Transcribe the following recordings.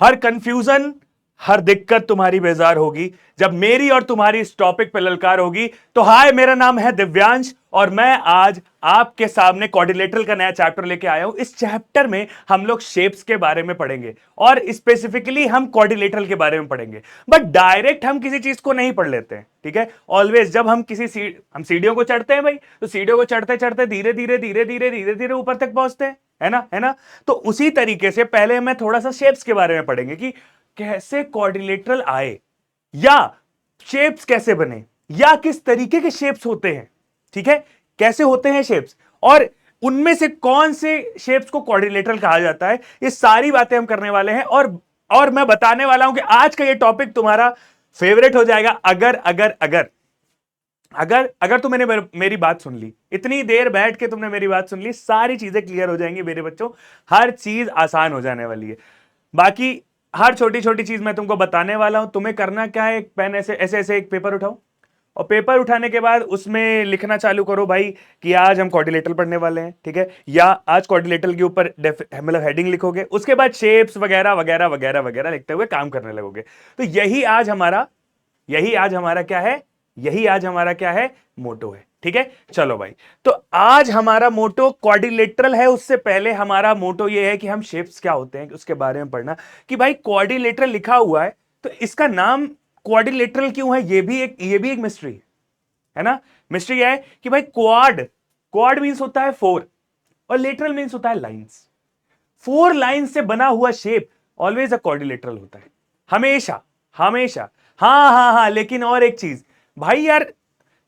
हर confusion, हर दिक्कत तुम्हारी बेजार होगी जब मेरी और तुम्हारी इस टॉपिक पे ललकार होगी। तो हाय, मेरा नाम है दिव्यांश और मैं आज आपके सामने क्वाड्रिलेटरल का नया चैप्टर लेके आया हूं। इस चैप्टर में हम लोग शेप्स के बारे में पढ़ेंगे और स्पेसिफिकली हम क्वाड्रिलेटरल के बारे में पढ़ेंगे। बट डायरेक्ट हम किसी चीज को नहीं पढ़ लेते हैं, ठीक है। ऑलवेज जब हम हम सीढ़ियों को चढ़ते हैं भाई, तो सीढ़ियों को चढ़ते चढ़ते धीरे धीरे धीरे धीरे धीरे धीरे ऊपर तक पहुंचते हैं, है ना, है ना। तो उसी तरीके से पहले मैं थोड़ा सा शेप्स के बारे में पढ़ेंगे कि कैसे क्वाड्रिलेटरल आए, या शेप्स कैसे बने, या किस तरीके के शेप्स होते हैं, ठीक है। कैसे होते हैं शेप्स और उनमें से कौन से शेप्स को क्वाड्रिलेटरल कहा जाता है, ये सारी बातें हम करने वाले हैं। और मैं बताने वाला हूं कि आज का ये टॉपिक तुम्हारा फेवरेट हो जाएगा अगर अगर अगर अगर अगर तुमने मेरी बात सुन ली, इतनी देर बैठ के तुमने मेरी बात सुन ली, सारी चीजें क्लियर हो जाएंगी मेरे बच्चों। हर चीज आसान हो जाने वाली है। बाकी हर छोटी छोटी चीज मैं तुमको बताने वाला हूं। तुम्हें करना क्या है, एक पेन ऐसे ऐसे ऐसे एक पेपर उठाओ और पेपर उठाने के बाद उसमें लिखना चालू करो भाई कि आज हम क्वाड्रिलेटरल पढ़ने वाले हैं, ठीक है। या आज क्वाड्रिलेटरल के ऊपर मतलब हेडिंग लिखोगे, उसके बाद शेप्स वगैरह वगैरह वगैरह वगैरह लिखते हुए काम करने लगोगे। तो यही आज हमारा क्या है, मोटो है, ठीक है। चलो भाई, तो आज हमारा मोटो क्वाड्रिलेटरल है। उससे पहले हमारा मोटो ये है कि हम शेप्स क्या होते हैं उसके बारे में पढ़ना, कि भाई क्वाड्रिलेटरल लिखा हुआ है तो इसका नाम क्वाड्रिलेटरल क्यों है, ये भी एक मिस्ट्री है ना। मिस्ट्री है कि भाई क्वाड मींस होता है फोर और लेटरल मींस होता है लाइंस। फोर लाइंस से बना हुआ शेप ऑलवेज अ क्वाड्रिलेटरल होता है, हमेशा हमेशा। हाँ हाँ हाँ, लेकिन और एक चीज भाई यार,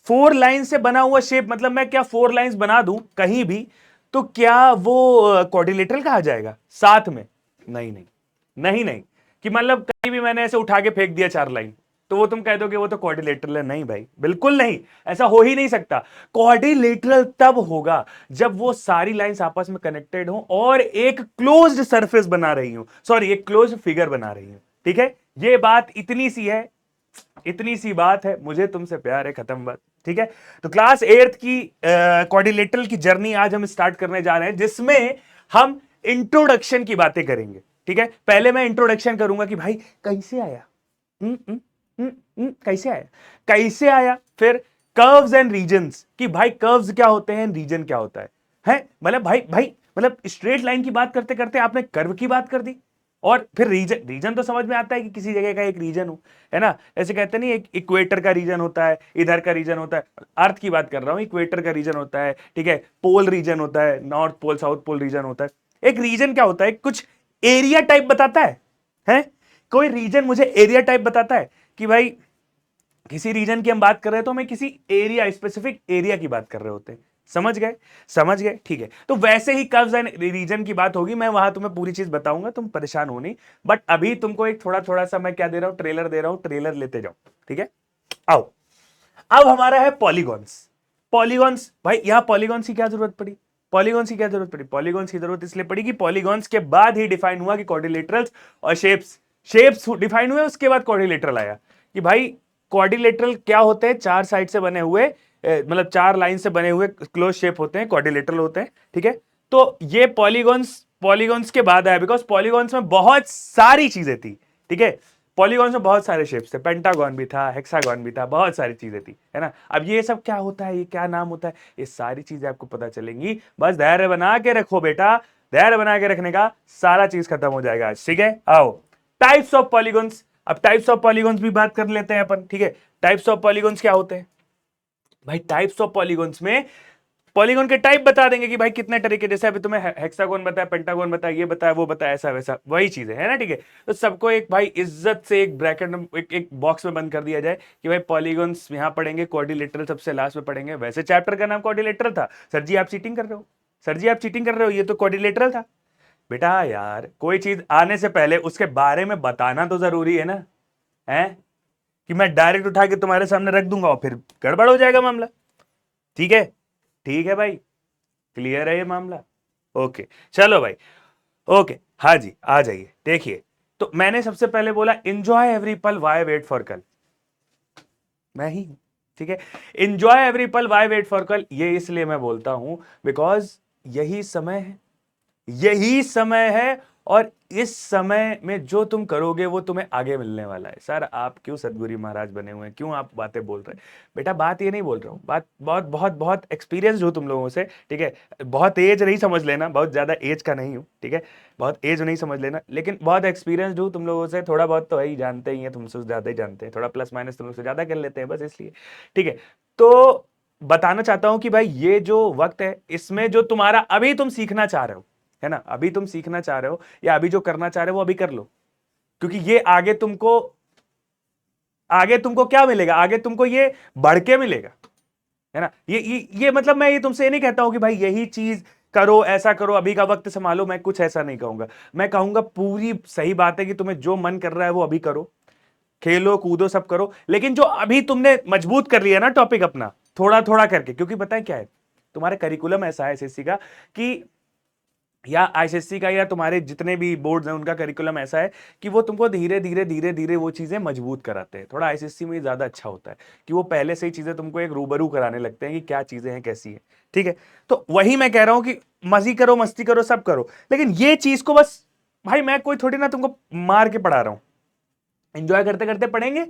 फोर लाइन से बना हुआ शेप मतलब मैं क्या फोर लाइंस बना दूं कहीं भी तो क्या वो क्वाड्रिलेटरल कहा जाएगा साथ में? नहीं नहीं नहीं नहीं, कि मतलब कहीं भी मैंने ऐसे उठा के फेंक दिया चार लाइन तो वो तुम कह दोगे वो तो क्वाड्रिलेटरल है। नहीं भाई, बिल्कुल नहीं, ऐसा हो ही नहीं सकता। क्वाड्रिलेटरल तब होगा जब वो सारी लाइंस आपस में कनेक्टेड हो और एक क्लोज्ड सरफेस बना रही हो, सॉरी एक क्लोज्ड फिगर बना रही हो, ठीक है। ये बात इतनी सी है, इतनी सी बात है, मुझे तुमसे प्यार है, खत्म बात, ठीक है। तो क्लास 8th की क्वाड्रिलेटरल की जर्नी आज हम स्टार्ट करने जा रहे हैं, जिसमें हम इंट्रोडक्शन की बातें करेंगे, ठीक है। पहले मैं इंट्रोडक्शन करूंगा कि भाई कैसे आया, कैसे आया, कैसे आया। फिर कर्व्स एंड रीजन्स, कि भाई कर्व्स क्या होते हैं, रीजन क्या होता है मतलब भाई भाई मतलब स्ट्रेट लाइन की बात करते करते आपने कर्व की बात कर दी। और फिर रीजन, रीजन तो समझ में आता है कि किसी जगह का एक रीजन हो, है ना। ऐसे कहते नहीं, एक इक्वेटर का रीजन होता है, इधर का रीजन होता है, अर्थ की बात कर रहा हूं, इक्वेटर का रीजन होता है, ठीक है। पोल रीजन होता है, north pole south pole region होता है। एक रीजन क्या होता है, कुछ एरिया टाइप बताता है। कोई रीजन मुझे एरिया टाइप बताता है कि भाई किसी रीजन की हम बात कर रहे हैं तो हमें किसी एरिया, स्पेसिफिक एरिया की बात कर रहे होते हैं। समझ गए, समझ गए, ठीक है। तो वैसे ही कर्व्स एंड रीजन की बात होगी, मैं वहां तुम्हें पूरी चीज बताऊंगा, तुम परेशान हो नहीं। बट अभी तुमको एक थोड़ा थोड़ा सा मैं क्या दे रहा हूं, ट्रेलर दे रहा हूं, ट्रेलर लेते जाओ, ठीक है। आओ, अब हमारा है पॉलीगॉन्स। पॉलीगॉन्स भाई, यहां पॉलीगॉन्स की क्या जरूरत पड़ी, पॉलीगॉन्स की क्या जरूरत पड़ी, पॉलीगॉन्स की जरूरत इसलिए पड़ी कि पॉलीगॉन्स के बाद ही डिफाइन हुआ कि क्वाड्रिलेटरल्स और शेप्स, शेप्स डिफाइन हुए उसके बाद क्वाड्रिलेटरल आया। कि भाई क्वाड्रिलेटरल क्या होते हैं, चार साइड से बने हुए मतलब चार लाइन से बने हुए क्लोज शेप होते हैं, क्वाड्रिलेटरल होते हैं, ठीक है। तो ये पॉलीगॉन्स पॉलीगॉन्स के बाद आया, बिकॉज पॉलीगॉन्स में बहुत सारी चीजें थी, ठीक है। पॉलीगॉन्स में बहुत सारे शेप्स थे, पेंटागन भी था, हेक्सागन भी था, बहुत सारी चीजें थी, है ना। अब ये सब क्या होता है, ये क्या नाम होता है, ये सारी चीजें आपको पता चलेंगी। बस धैर्य बना के रखो बेटा, धैर्य बना के रखने का सारा चीज खत्म हो जाएगा आज, ठीक है। आओ, टाइप्स ऑफ पॉलीगॉन्स। अब टाइप्स ऑफ पॉलीगॉन्स भी बात कर लेते हैं अपन, ठीक है। टाइप्स ऑफ पॉलीगॉन्स क्या होते हैं भाई, टाइप्स ऑफ पॉलीगॉन्स में पॉलीगॉन के टाइप बता देंगे कि भाई कितने तरीके, जैसे अभी तुम्हें हेक्सागोन बताया, पेंटागोन बताया, ये बताया, वो बताया, ऐसा वैसा वही चीज है ना, ठीक है। तो सबको एक भाई इज्जत से एक ब्रैकेट में एक बॉक्स में बंद कर दिया जाए कि भाई पॉलीगॉन्स यहां पढ़ेंगे, क्वाड्रिलेटरल सबसे लास्ट में पढ़ेंगे। वैसे चैप्टर का नाम क्वाड्रिलेटरल था। सर जी आप चीटिंग कर रहे हो, सर जी आप चीटिंग कर रहे हो, ये तो क्वाड्रिलेटरल था। बेटा यार, कोई चीज आने से पहले उसके बारे में बताना तो जरूरी है ना, है कि मैं डायरेक्ट उठा के तुम्हारे सामने रख दूंगा और फिर गड़बड़ हो जाएगा मामला, ठीक है। ठीक है भाई, क्लियर है ये मामला, ओके। चलो भाई, ओके, हाँ जी, आ जाइए। देखिए, तो मैंने सबसे पहले बोला इंजॉय एवरी पल, वाई वेट फॉर कल, मैं ही हूं, ठीक है। इंजॉय एवरी पल, वाई वेट फॉर कल, ये इसलिए मैं बोलता हूं बिकॉज यही समय है, यही समय है। और इस समय में जो तुम करोगे वो तुम्हें आगे मिलने वाला है। सर आप क्यों सदगुरु महाराज बने हुए हैं, क्यों आप बातें बोल रहे हैं? बेटा बात ये नहीं बोल रहा हूँ, बात बहुत बहुत बहुत एक्सपीरियंस हो तुम लोगों से, ठीक है। बहुत एज नहीं समझ लेना, बहुत ज्यादा एज का नहीं हूँ, ठीक है, बहुत एज नहीं समझ लेना, लेकिन बहुत एक्सपीरियंस हूँ तुम लोगों से, थोड़ा बहुत तो है ही, जानते ही हैं, तुमसे ज्यादा ही जानते हैं, थोड़ा प्लस माइनस तुम लोग से ज्यादा कर लेते हैं बस इसलिए, ठीक है। तो बताना चाहता हूं कि भाई ये जो वक्त है इसमें जो तुम्हारा अभी तुम सीखना चाह रहे हो, है ना, अभी तुम सीखना चाह रहे हो या अभी जो करना चाह रहे हो वो अभी कर लो, क्योंकि ये आगे तुमको क्या मिलेगा, आगे तुमको ये बढ़ के मिलेगा, है ना। ये मतलब मैं ये तुमसे ये नहीं कहता हूं कि भाई यही चीज करो, ऐसा करो, अभी का वक्त संभालो, मैं कुछ ऐसा नहीं कहूंगा। मैं कहूंगा पूरी सही बात है कि तुम्हें जो मन कर रहा है वो अभी करो, खेलो कूदो सब करो, लेकिन जो अभी तुमने मजबूत कर लिया ना टॉपिक अपना, थोड़ा थोड़ा करके, क्योंकि पता है क्या है, तुम्हारा करिकुलम ऐसा है एसएससी का कि, या आईसीएससी का, या तुम्हारे जितने भी बोर्ड्स हैं उनका करिकुलम ऐसा है कि वो तुमको धीरे धीरे धीरे धीरे वो चीजें मजबूत कराते हैं। थोड़ा आईसीएससी में ज्यादा अच्छा होता है कि वो पहले से ही चीजें तुमको एक रूबरू कराने लगते हैं कि क्या चीजें हैं कैसी है, ठीक है। तो वही मैं कह रहा हूं कि मजी करो मस्ती करो सब करो, लेकिन ये चीज को बस, भाई मैं कोई थोड़ी ना तुमको मार के पढ़ा रहा हूं, एंजॉय करते करते पढ़ेंगे,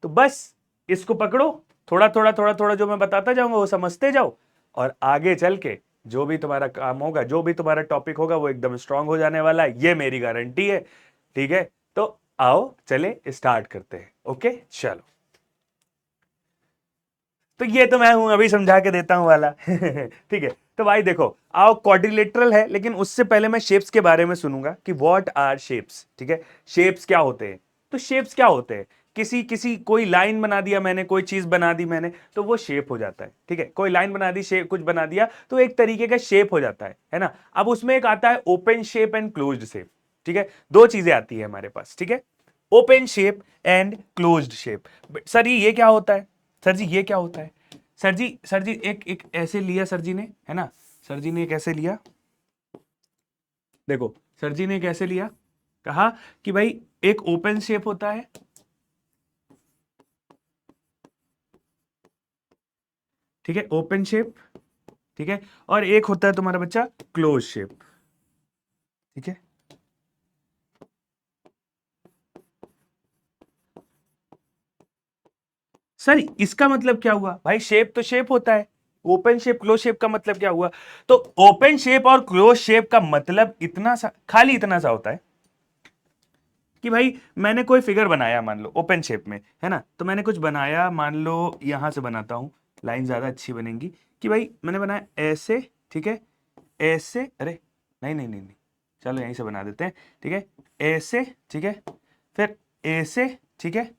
तो बस इसको पकड़ो, थोड़ा थोड़ा थोड़ा थोड़ा जो मैं बताता जाऊंगा वो समझते जाओ, और आगे चल के जो भी तुम्हारा काम होगा, जो भी तुम्हारा टॉपिक होगा वो एकदम स्ट्रांग हो जाने वाला है, ये मेरी गारंटी है, ठीक है। तो आओ चले स्टार्ट करते हैं, ओके चलो। तो ये तो मैं हूं अभी समझा के देता हूं वाला ठीक है। तो भाई देखो, आओ क्वाड्रिलेटरल है, लेकिन उससे पहले मैं शेप्स के बारे में सुनूंगा कि व्हाट आर शेप्स, ठीक है, शेप्स क्या होते हैं। तो शेप्स क्या होते हैं, किसी किसी कोई लाइन बना दिया मैंने, कोई चीज बना दी मैंने, तो वो शेप हो जाता है, ठीक है। कोई लाइन बना दी, शेप कुछ बना दिया, तो एक तरीके का शेप हो जाता है ना। अब उसमें एक आता है open shape and closed shape, ठीक है, दो चीजें आती है हमारे पास, ठीक है, open shape and closed shape. Sir ये क्या होता है, सर जी ये क्या होता है, सर जी एक एक ऐसे लिया सर जी ने, है ना, सर जी ने एक ऐसे लिया, देखो सर जी ने एक ऐसे लिया, कहा कि भाई एक ओपन शेप होता है, ठीक है, ओपन शेप, ठीक है, और एक होता है तुम्हारा बच्चा क्लोज शेप, ठीक है। सर इसका मतलब क्या हुआ, भाई शेप तो शेप होता है, ओपन शेप क्लोज शेप का मतलब क्या हुआ। तो ओपन शेप और क्लोज शेप का मतलब इतना सा, खाली इतना सा होता है कि भाई मैंने कोई फिगर बनाया, मान लो ओपन शेप में, है ना, तो मैंने कुछ बनाया, मान लो यहां से बनाता हूं, लाइन ज्यादा अच्छी बनेगी, कि भाई मैंने बनाया ऐसे, ठीक है, ऐसे, अरे नहीं नहीं नहीं नहीं, चलो यहीं से बना देते हैं, ठीक है, ऐसे, ठीक है, फिर ऐसे, ठीक है,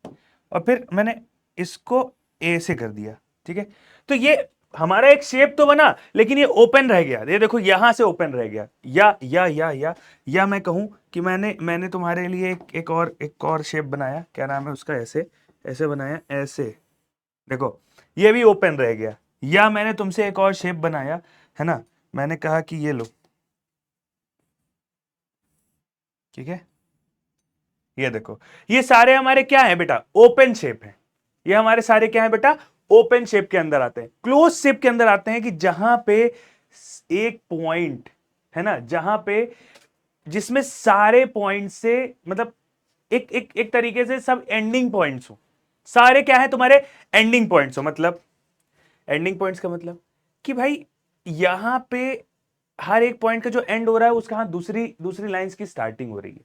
और फिर मैंने इसको ए से कर दिया, ठीक है। तो ये हमारा एक शेप तो बना, लेकिन ये ओपन रह गया, ये देखो यहां से ओपन रह गया, या मैं कहूं कि मैंने मैंने तुम्हारे लिए एक और शेप बनाया, क्या नाम है उसका, ऐसे ऐसे बनाया, ऐसे, देखो ये भी ओपन रह गया। या मैंने तुमसे एक और शेप बनाया, है ना, मैंने कहा कि ये लो, ठीक है, ये देखो, ये सारे हमारे क्या है बेटा, ओपन शेप है, ये हमारे सारे क्या है बेटा, ओपन शेप के अंदर आते हैं। क्लोज शेप के अंदर आते हैं कि जहां पे एक पॉइंट, है ना, जहां पे जिसमें सारे पॉइंट से, मतलब एक एक एक तरीके से सब एंडिंग पॉइंट्स हो, सारे क्या है तुम्हारे एंडिंग पॉइंट्स हो। मतलब एंडिंग पॉइंट्स का मतलब कि भाई यहां पे हर एक पॉइंट का जो एंड हो रहा है उसका दूसरी दूसरी लाइंस की स्टार्टिंग हो रही है।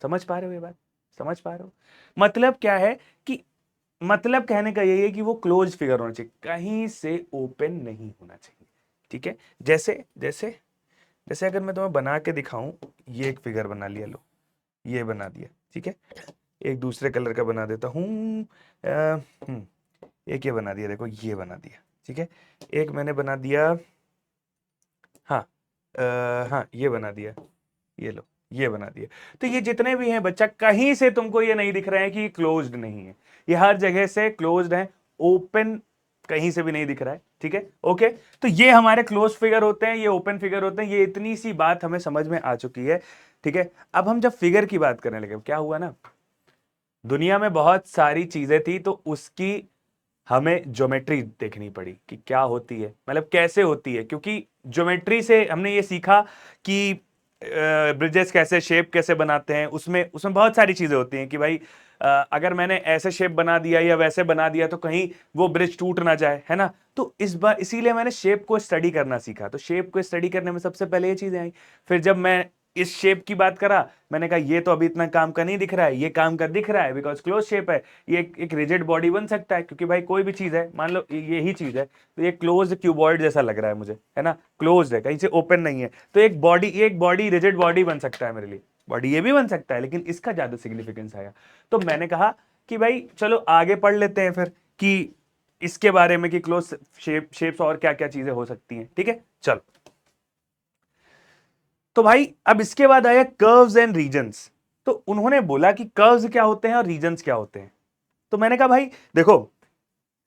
समझ पा रहे हो ये बात, समझ पा रहे हो, मतलब क्या है कि, मतलब कहने का यही है कि वो क्लोज फिगर होना चाहिए, कहीं से ओपन नहीं होना चाहिए, ठीक है। जैसे जैसे जैसे अगर मैं तुम्हें बना के दिखाऊं, ये एक फिगर बना लिया, लो ये बना दिया, ठीक है, एक दूसरे कलर का बना देता हूं, एक ये बना दिया, देखो ये बना दिया, ठीक है, एक मैंने बना दिया, हाँ हाँ ये बना दिया, ये लो ये बना दिया। तो ये जितने भी हैं बच्चा, कहीं से तुमको ये नहीं दिख रहे हैं कि क्लोज्ड नहीं है, ये हर जगह से क्लोज्ड है, ओपन कहीं से भी नहीं दिख रहा है, ठीक है, ओके। तो ये हमारे क्लोज फिगर होते हैं, ये ओपन फिगर होते हैं, ये इतनी सी बात हमें समझ में आ चुकी है, ठीक है। अब हम जब फिगर की बात करने लगे, क्या हुआ ना, दुनिया में बहुत सारी चीजें थी, तो उसकी हमें ज्योमेट्री देखनी पड़ी कि क्या होती है, मतलब कैसे होती है, क्योंकि ज्योमेट्री से हमने ये सीखा कि ब्रिजेस कैसे शेप कैसे बनाते हैं, उसमें उसमें बहुत सारी चीजें होती हैं कि भाई अगर मैंने ऐसे शेप बना दिया या वैसे बना दिया तो कहीं वो ब्रिज टूट ना जाए, है ना। तो इस बार इसीलिए मैंने शेप को स्टडी करना सीखा। तो शेप को स्टडी करने में सबसे पहले ये चीजें आई। फिर जब मैं इस शेप की बात करा, मैंने कहा ये तो अभी इतना काम का नहीं दिख रहा है, ये काम का दिख रहा है बिकॉज क्लोज शेप है। ये एक रिजिड बॉडी बन सकता है, क्योंकि भाई कोई भी चीज है, मान लो यही चीज है, तो ये क्लोज क्यूबॉइड जैसा लग रहा है मुझे, है ना, क्लोज है, कहीं से ओपन नहीं है, तो एक बॉडी रिजिड बॉडी बन सकता है मेरे लिए, बॉडी ये भी बन सकता है, लेकिन इसका ज्यादा सिग्निफिकेंस आया। तो मैंने कहा कि भाई चलो आगे पढ़ लेते हैं फिर कि इसके बारे में कि क्लोज शेप्स और क्या क्या चीजें हो सकती हैं। ठीक है, चलो। तो भाई अब इसके बाद आया कर्व्स एंड रीजन्स। तो उन्होंने बोला कि कर्व्स क्या होते हैं और रीजन्स क्या होते हैं। तो मैंने कहा भाई देखो,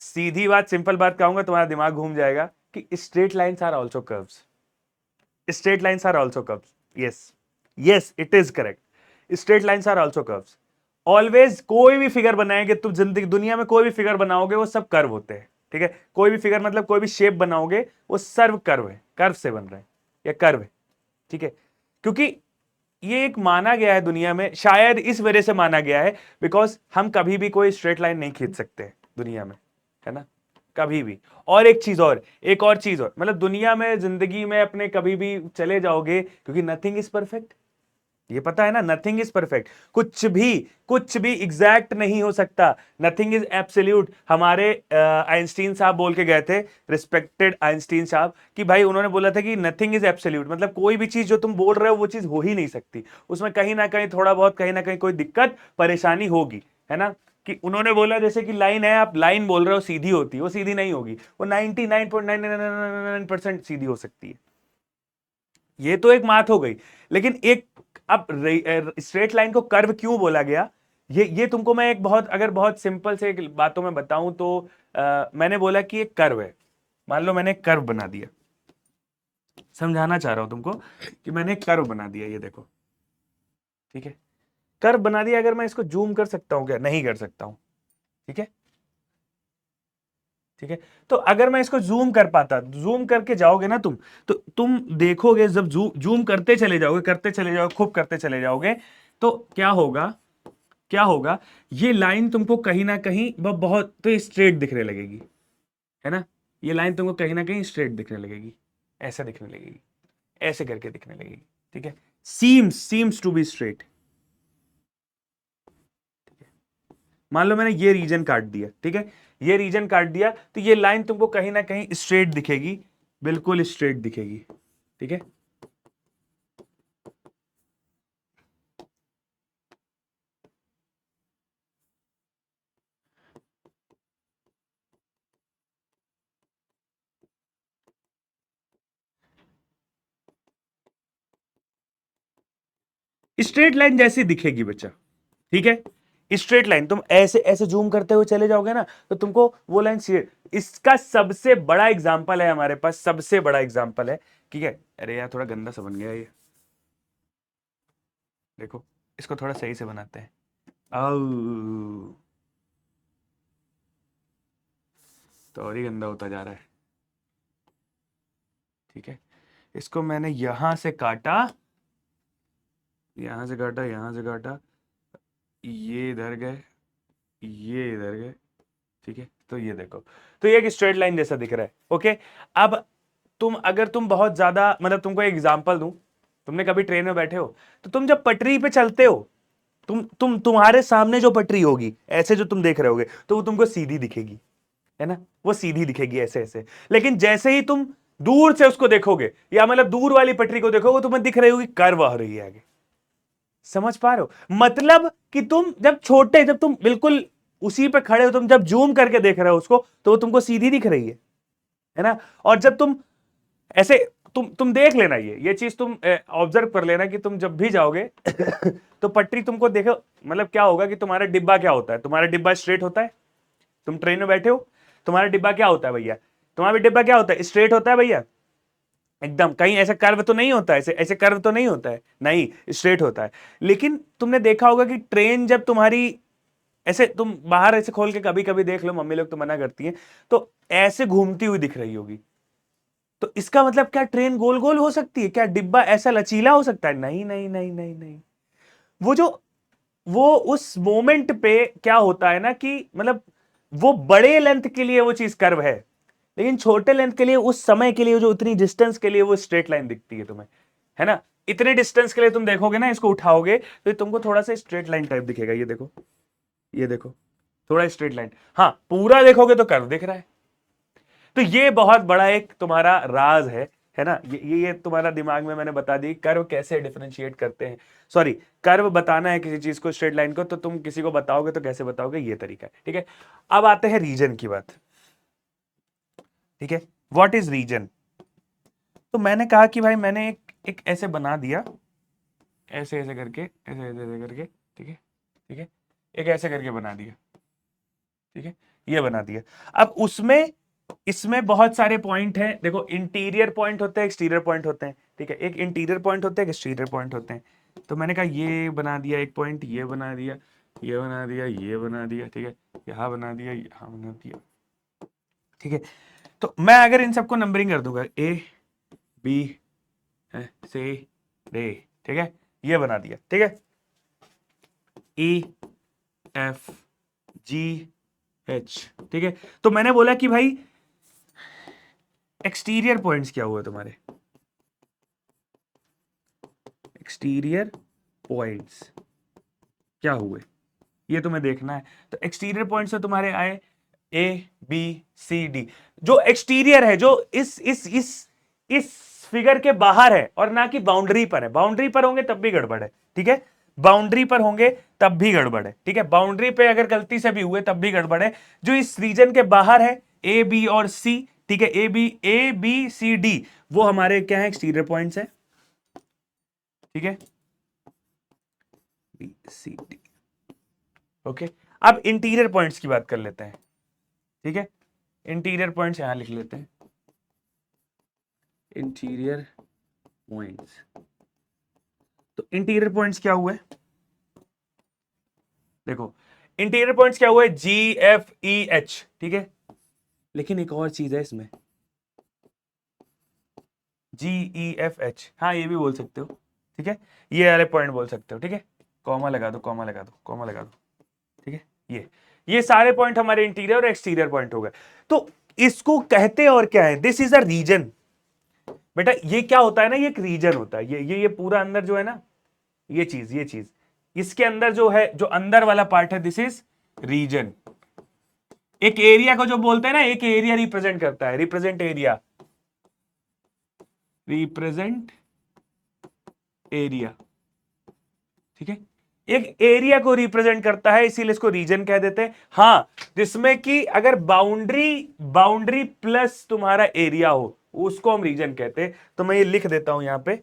सीधी बात, सिंपल बात कहूंगा, तुम्हारा दिमाग घूम जाएगा कि straight lines are also curves. Straight lines are also curves, yes yes, it is correct. Straight lines are also curves. Always कोई भी फिगर बनाएंगे तुम, जिंदगी दुनिया में कोई भी फिगर बनाओगे वो सब कर्व होते हैं। ठीक है, कोई भी फिगर मतलब कोई भी शेप बनाओगे वो सर्व कर्व है, कर्व से बन रहे हैं या कर्व है। ठीक है, क्योंकि ये एक माना गया है दुनिया में, शायद इस वजह से माना गया है बिकॉज हम कभी भी कोई स्ट्रेट लाइन नहीं खींच सकते दुनिया में, है ना, कभी भी। और एक चीज और, एक और चीज और, मतलब दुनिया में जिंदगी में अपने कभी भी चले जाओगे, क्योंकि नथिंग इज परफेक्ट, ये पता है ना, नथिंग इज परफेक्ट। कुछ भी एग्जैक्ट नहीं हो सकता, नथिंग इज एब्सोल्यूट। हमारे आइंस्टीन साहब बोल के गए थे, रिस्पेक्टेड आइंस्टीन साहब, कि भाई उन्होंने बोला था कि नथिंग इज एब्सोल्यूट, मतलब कोई भी चीज जो तुम बोल रहे हो वो चीज हो ही नहीं सकती, उसमें कहीं ना कहीं थोड़ा बहुत, कहीं ना कहीं कोई दिक्कत परेशानी होगी, है ना। कि उन्होंने बोला जैसे कि लाइन है, आप लाइन बोल रहे हो सीधी होती है, वो सीधी नहीं होगी, वो 99.999% सीधी हो सकती है। ये तो एक बात हो गई। लेकिन एक, अब स्ट्रेट लाइन को कर्व क्यों बोला गया, ये तुमको मैं एक बहुत, अगर बहुत सिंपल से बातों में बताऊं तो मैंने बोला कि एक कर्व है, मान लो मैंने एक कर्व बना दिया, समझाना चाह रहा हूं तुमको कि मैंने एक कर्व बना दिया, ये देखो। ठीक है, कर्व बना दिया, अगर मैं इसको जूम कर सकता हूं क्या, नहीं कर सकता हूं। ठीक है, ठीक है, तो अगर मैं इसको जूम कर पाता, जूम करके जाओगे ना तुम, तो तुम देखोगे जब जूम करते चले जाओगे, करते चले जाओगे, खूब करते चले जाओगे, तो क्या होगा, क्या होगा, ये लाइन तुमको कहीं ना कहीं बहुत तो स्ट्रेट दिखने लगेगी, है ना। ये लाइन तुमको कहीं ना कहीं स्ट्रेट दिखने लगेगी, ऐसा दिखने लगेगी, ऐसे करके दिखने लगेगी। ठीक है, सीम्स टू बी स्ट्रेट। मान लो मैंने ये रीजन काट दिया, ठीक है, ये रीजन काट दिया, तो ये लाइन तुमको कहीं ना कहीं स्ट्रेट दिखेगी, बिल्कुल स्ट्रेट दिखेगी। ठीक है, स्ट्रेट लाइन जैसी दिखेगी बच्चा। ठीक है, स्ट्रेट लाइन तुम ऐसे ऐसे जूम करते हुए चले जाओगे ना, तो तुमको वो लाइन, इसका सबसे बड़ा एग्जांपल है हमारे पास, सबसे बड़ा एग्जांपल है। ठीक है, अरे यार थोड़ा गंदा सा बन गया ये, देखो, इसको थोड़ा सही से बनाते हैं। आउ, तो और ही गंदा होता जा रहा है। ठीक है, इसको मैंने यहां से काटा, यहां से काटा, यहां से काटा, ये इधर गए, ये इधर गए। ठीक है, तो ये देखो, तो ये एक स्ट्रेट लाइन जैसा दिख रहा है। ओके, अब तुम, अगर तुम बहुत ज्यादा, मतलब तुमको एक एग्जांपल दूं, तुमने कभी ट्रेन में बैठे हो, तो तुम जब पटरी पे चलते हो, तुम्हारे सामने जो पटरी होगी, ऐसे जो तुम देख रहे होगे, तो वो तुमको सीधी दिखेगी, है ना, वो सीधी दिखेगी ऐसे ऐसे। लेकिन जैसे ही तुम दूर से उसको देखोगे, या मतलब दूर वाली पटरी को देखोगे, तुम्हें दिख रही होगी कर्व आ रही है आगे। समझ पा रहे हो, मतलब कि तुम जब छोटे, जब तुम बिल्कुल उसी पे खड़े हो, तुम जब जूम करके देख रहे हो उसको, तो वो तुमको सीधी दिख रही है ना। और जब तुम ऐसे, तुम देख लेना, ये चीज तुम ऑब्जर्व कर लेना कि तुम जब भी जाओगे तो पटरी तुमको देखो, मतलब क्या होगा कि तुम्हारा डिब्बा क्या होता है, तुम्हारा डिब्बा स्ट्रेट होता है। तुम ट्रेन में बैठे हो, तुम्हारा डिब्बा क्या होता है भैया, तुम्हारा डिब्बा क्या होता है, स्ट्रेट होता है भैया, एकदम, कहीं ऐसा कर्व तो नहीं होता है, ऐसे ऐसे कर्व तो नहीं होता है, नहीं, स्ट्रेट होता है। लेकिन तुमने देखा होगा कि ट्रेन जब तुम्हारी ऐसे, तुम बाहर ऐसे खोल के कभी कभी देख लो, मम्मी लोग तो मना करती हैं, तो ऐसे घूमती हुई दिख रही होगी, तो इसका मतलब क्या ट्रेन गोल गोल हो सकती है क्या? डिब्बा ऐसा लचीला हो सकता है? नहीं नहीं नहीं नहीं नहीं। वो जो वो उस मोमेंट पे क्या होता है ना कि मतलब वो बड़े लेंथ के लिए वो चीज कर्व है, लेकिन छोटे लेंथ के लिए उस समय के लिए जो उतनी डिस्टेंस के लिए वो स्ट्रेट लाइन दिखती है तुम्हें, है ना? इतने डिस्टेंस के लिए तुम देखोगे ना, इसको उठाओगे तो तुमको थोड़ा सा स्ट्रेट लाइन टाइप दिखेगा। ये देखो, ये देखो, थोड़ा स्ट्रेट लाइन। हाँ, पूरा देखोगे तो कर्व दिख रहा है। तो ये बहुत बड़ा एक तुम्हारा राज है ना? ये तुम्हारा दिमाग में मैंने बता दी कर्व कैसे डिफरेंशिएट करते हैं। सॉरी, कर्व बताना है किसी चीज को, स्ट्रेट लाइन को, तो तुम किसी को बताओगे तो कैसे बताओगे, ये तरीका है। ठीक है, अब आते हैं रीजन की बात। ठीक है, व्हाट इज रीजन? तो मैंने कहा कि भाई मैंने एक ऐसे बना दिया, ऐसे ऐसे करके, ऐसे ऐसे ऐसे करके। ठीक है, ठीक है, एक ऐसे करके बना दिया। ठीक है, ये बना दिया। अब उसमें इसमें बहुत सारे पॉइंट हैं। देखो, इंटीरियर पॉइंट होते हैं, एक्सटीरियर पॉइंट होते हैं। ठीक है, एक इंटीरियर पॉइंट होते हैं, एक्सटीरियर पॉइंट होते हैं। तो मैंने कहा ये बना दिया एक पॉइंट, ये बना दिया, ये बना दिया, ये बना दिया। ठीक है, यहां बना दिया, यहां बना दिया। ठीक है, तो मैं अगर इन सबको नंबरिंग कर दूंगा, ए बी सी डी, ठीक है, ये बना दिया। ठीक है, ई एफ जी एच। ठीक है, तो मैंने बोला कि भाई एक्सटीरियर पॉइंट्स क्या हुए तुम्हारे? एक्सटीरियर पॉइंट्स क्या हुए, ये तुम्हें देखना है। तो एक्सटीरियर पॉइंट्स से तुम्हारे आए ए बी सी डी। जो एक्सटीरियर है, जो इस फिगर के बाहर है और ना कि बाउंड्री पर है। बाउंड्री पर होंगे तब भी गड़बड़ है। ठीक है, बाउंड्री पर होंगे तब भी गड़बड़ है। ठीक है, बाउंड्री पे अगर गलती से भी हुए तब भी गड़बड़ है। जो इस रीजन के बाहर है, ए बी और सी, ठीक है, ए बी सी डी, वो हमारे क्या है? एक्सटीरियर पॉइंट्स है। ठीक है, बी सी डी। ओके, अब इंटीरियर पॉइंट्स की बात कर लेते हैं। ठीक है, इंटीरियर पॉइंट्स यहां लिख लेते हैं, इंटीरियर पॉइंट्स। तो इंटीरियर पॉइंट्स क्या हुए? देखो, इंटीरियर पॉइंट्स क्या हुए? जी एफ ई एच। ठीक है, लेकिन एक और चीज है इसमें, जी ई एफ एच। हाँ, ये भी बोल सकते हो। ठीक है, ये वाले पॉइंट बोल सकते हो। ठीक है, कॉमा लगा दो, कॉमा लगा दो, कॉमा लगा दो। ठीक है, ये सारे पॉइंट हमारे इंटीरियर और एक्सटीरियर पॉइंट हो गए। तो इसको कहते और क्या है? This is a region. बेटा, ये क्या होता है ना, ये एक रीजन होता है। ये पूरा अंदर जो है ना, ये चीज इसके अंदर जो है, जो अंदर वाला पार्ट है, दिस इज रीजन। एक एरिया को जो बोलते हैं ना, एक एरिया रिप्रेजेंट करता है, रिप्रेजेंट एरिया, रिप्रेजेंट एरिया। ठीक है, एक एरिया को रिप्रेजेंट करता है, इसीलिए इसको रीजन कह देते हैं। हां, जिसमें कि अगर बाउंड्री प्लस तुम्हारा एरिया हो, उसको हम रीजन कहते हैं। तो मैं ये लिख देता हूं यहां पे।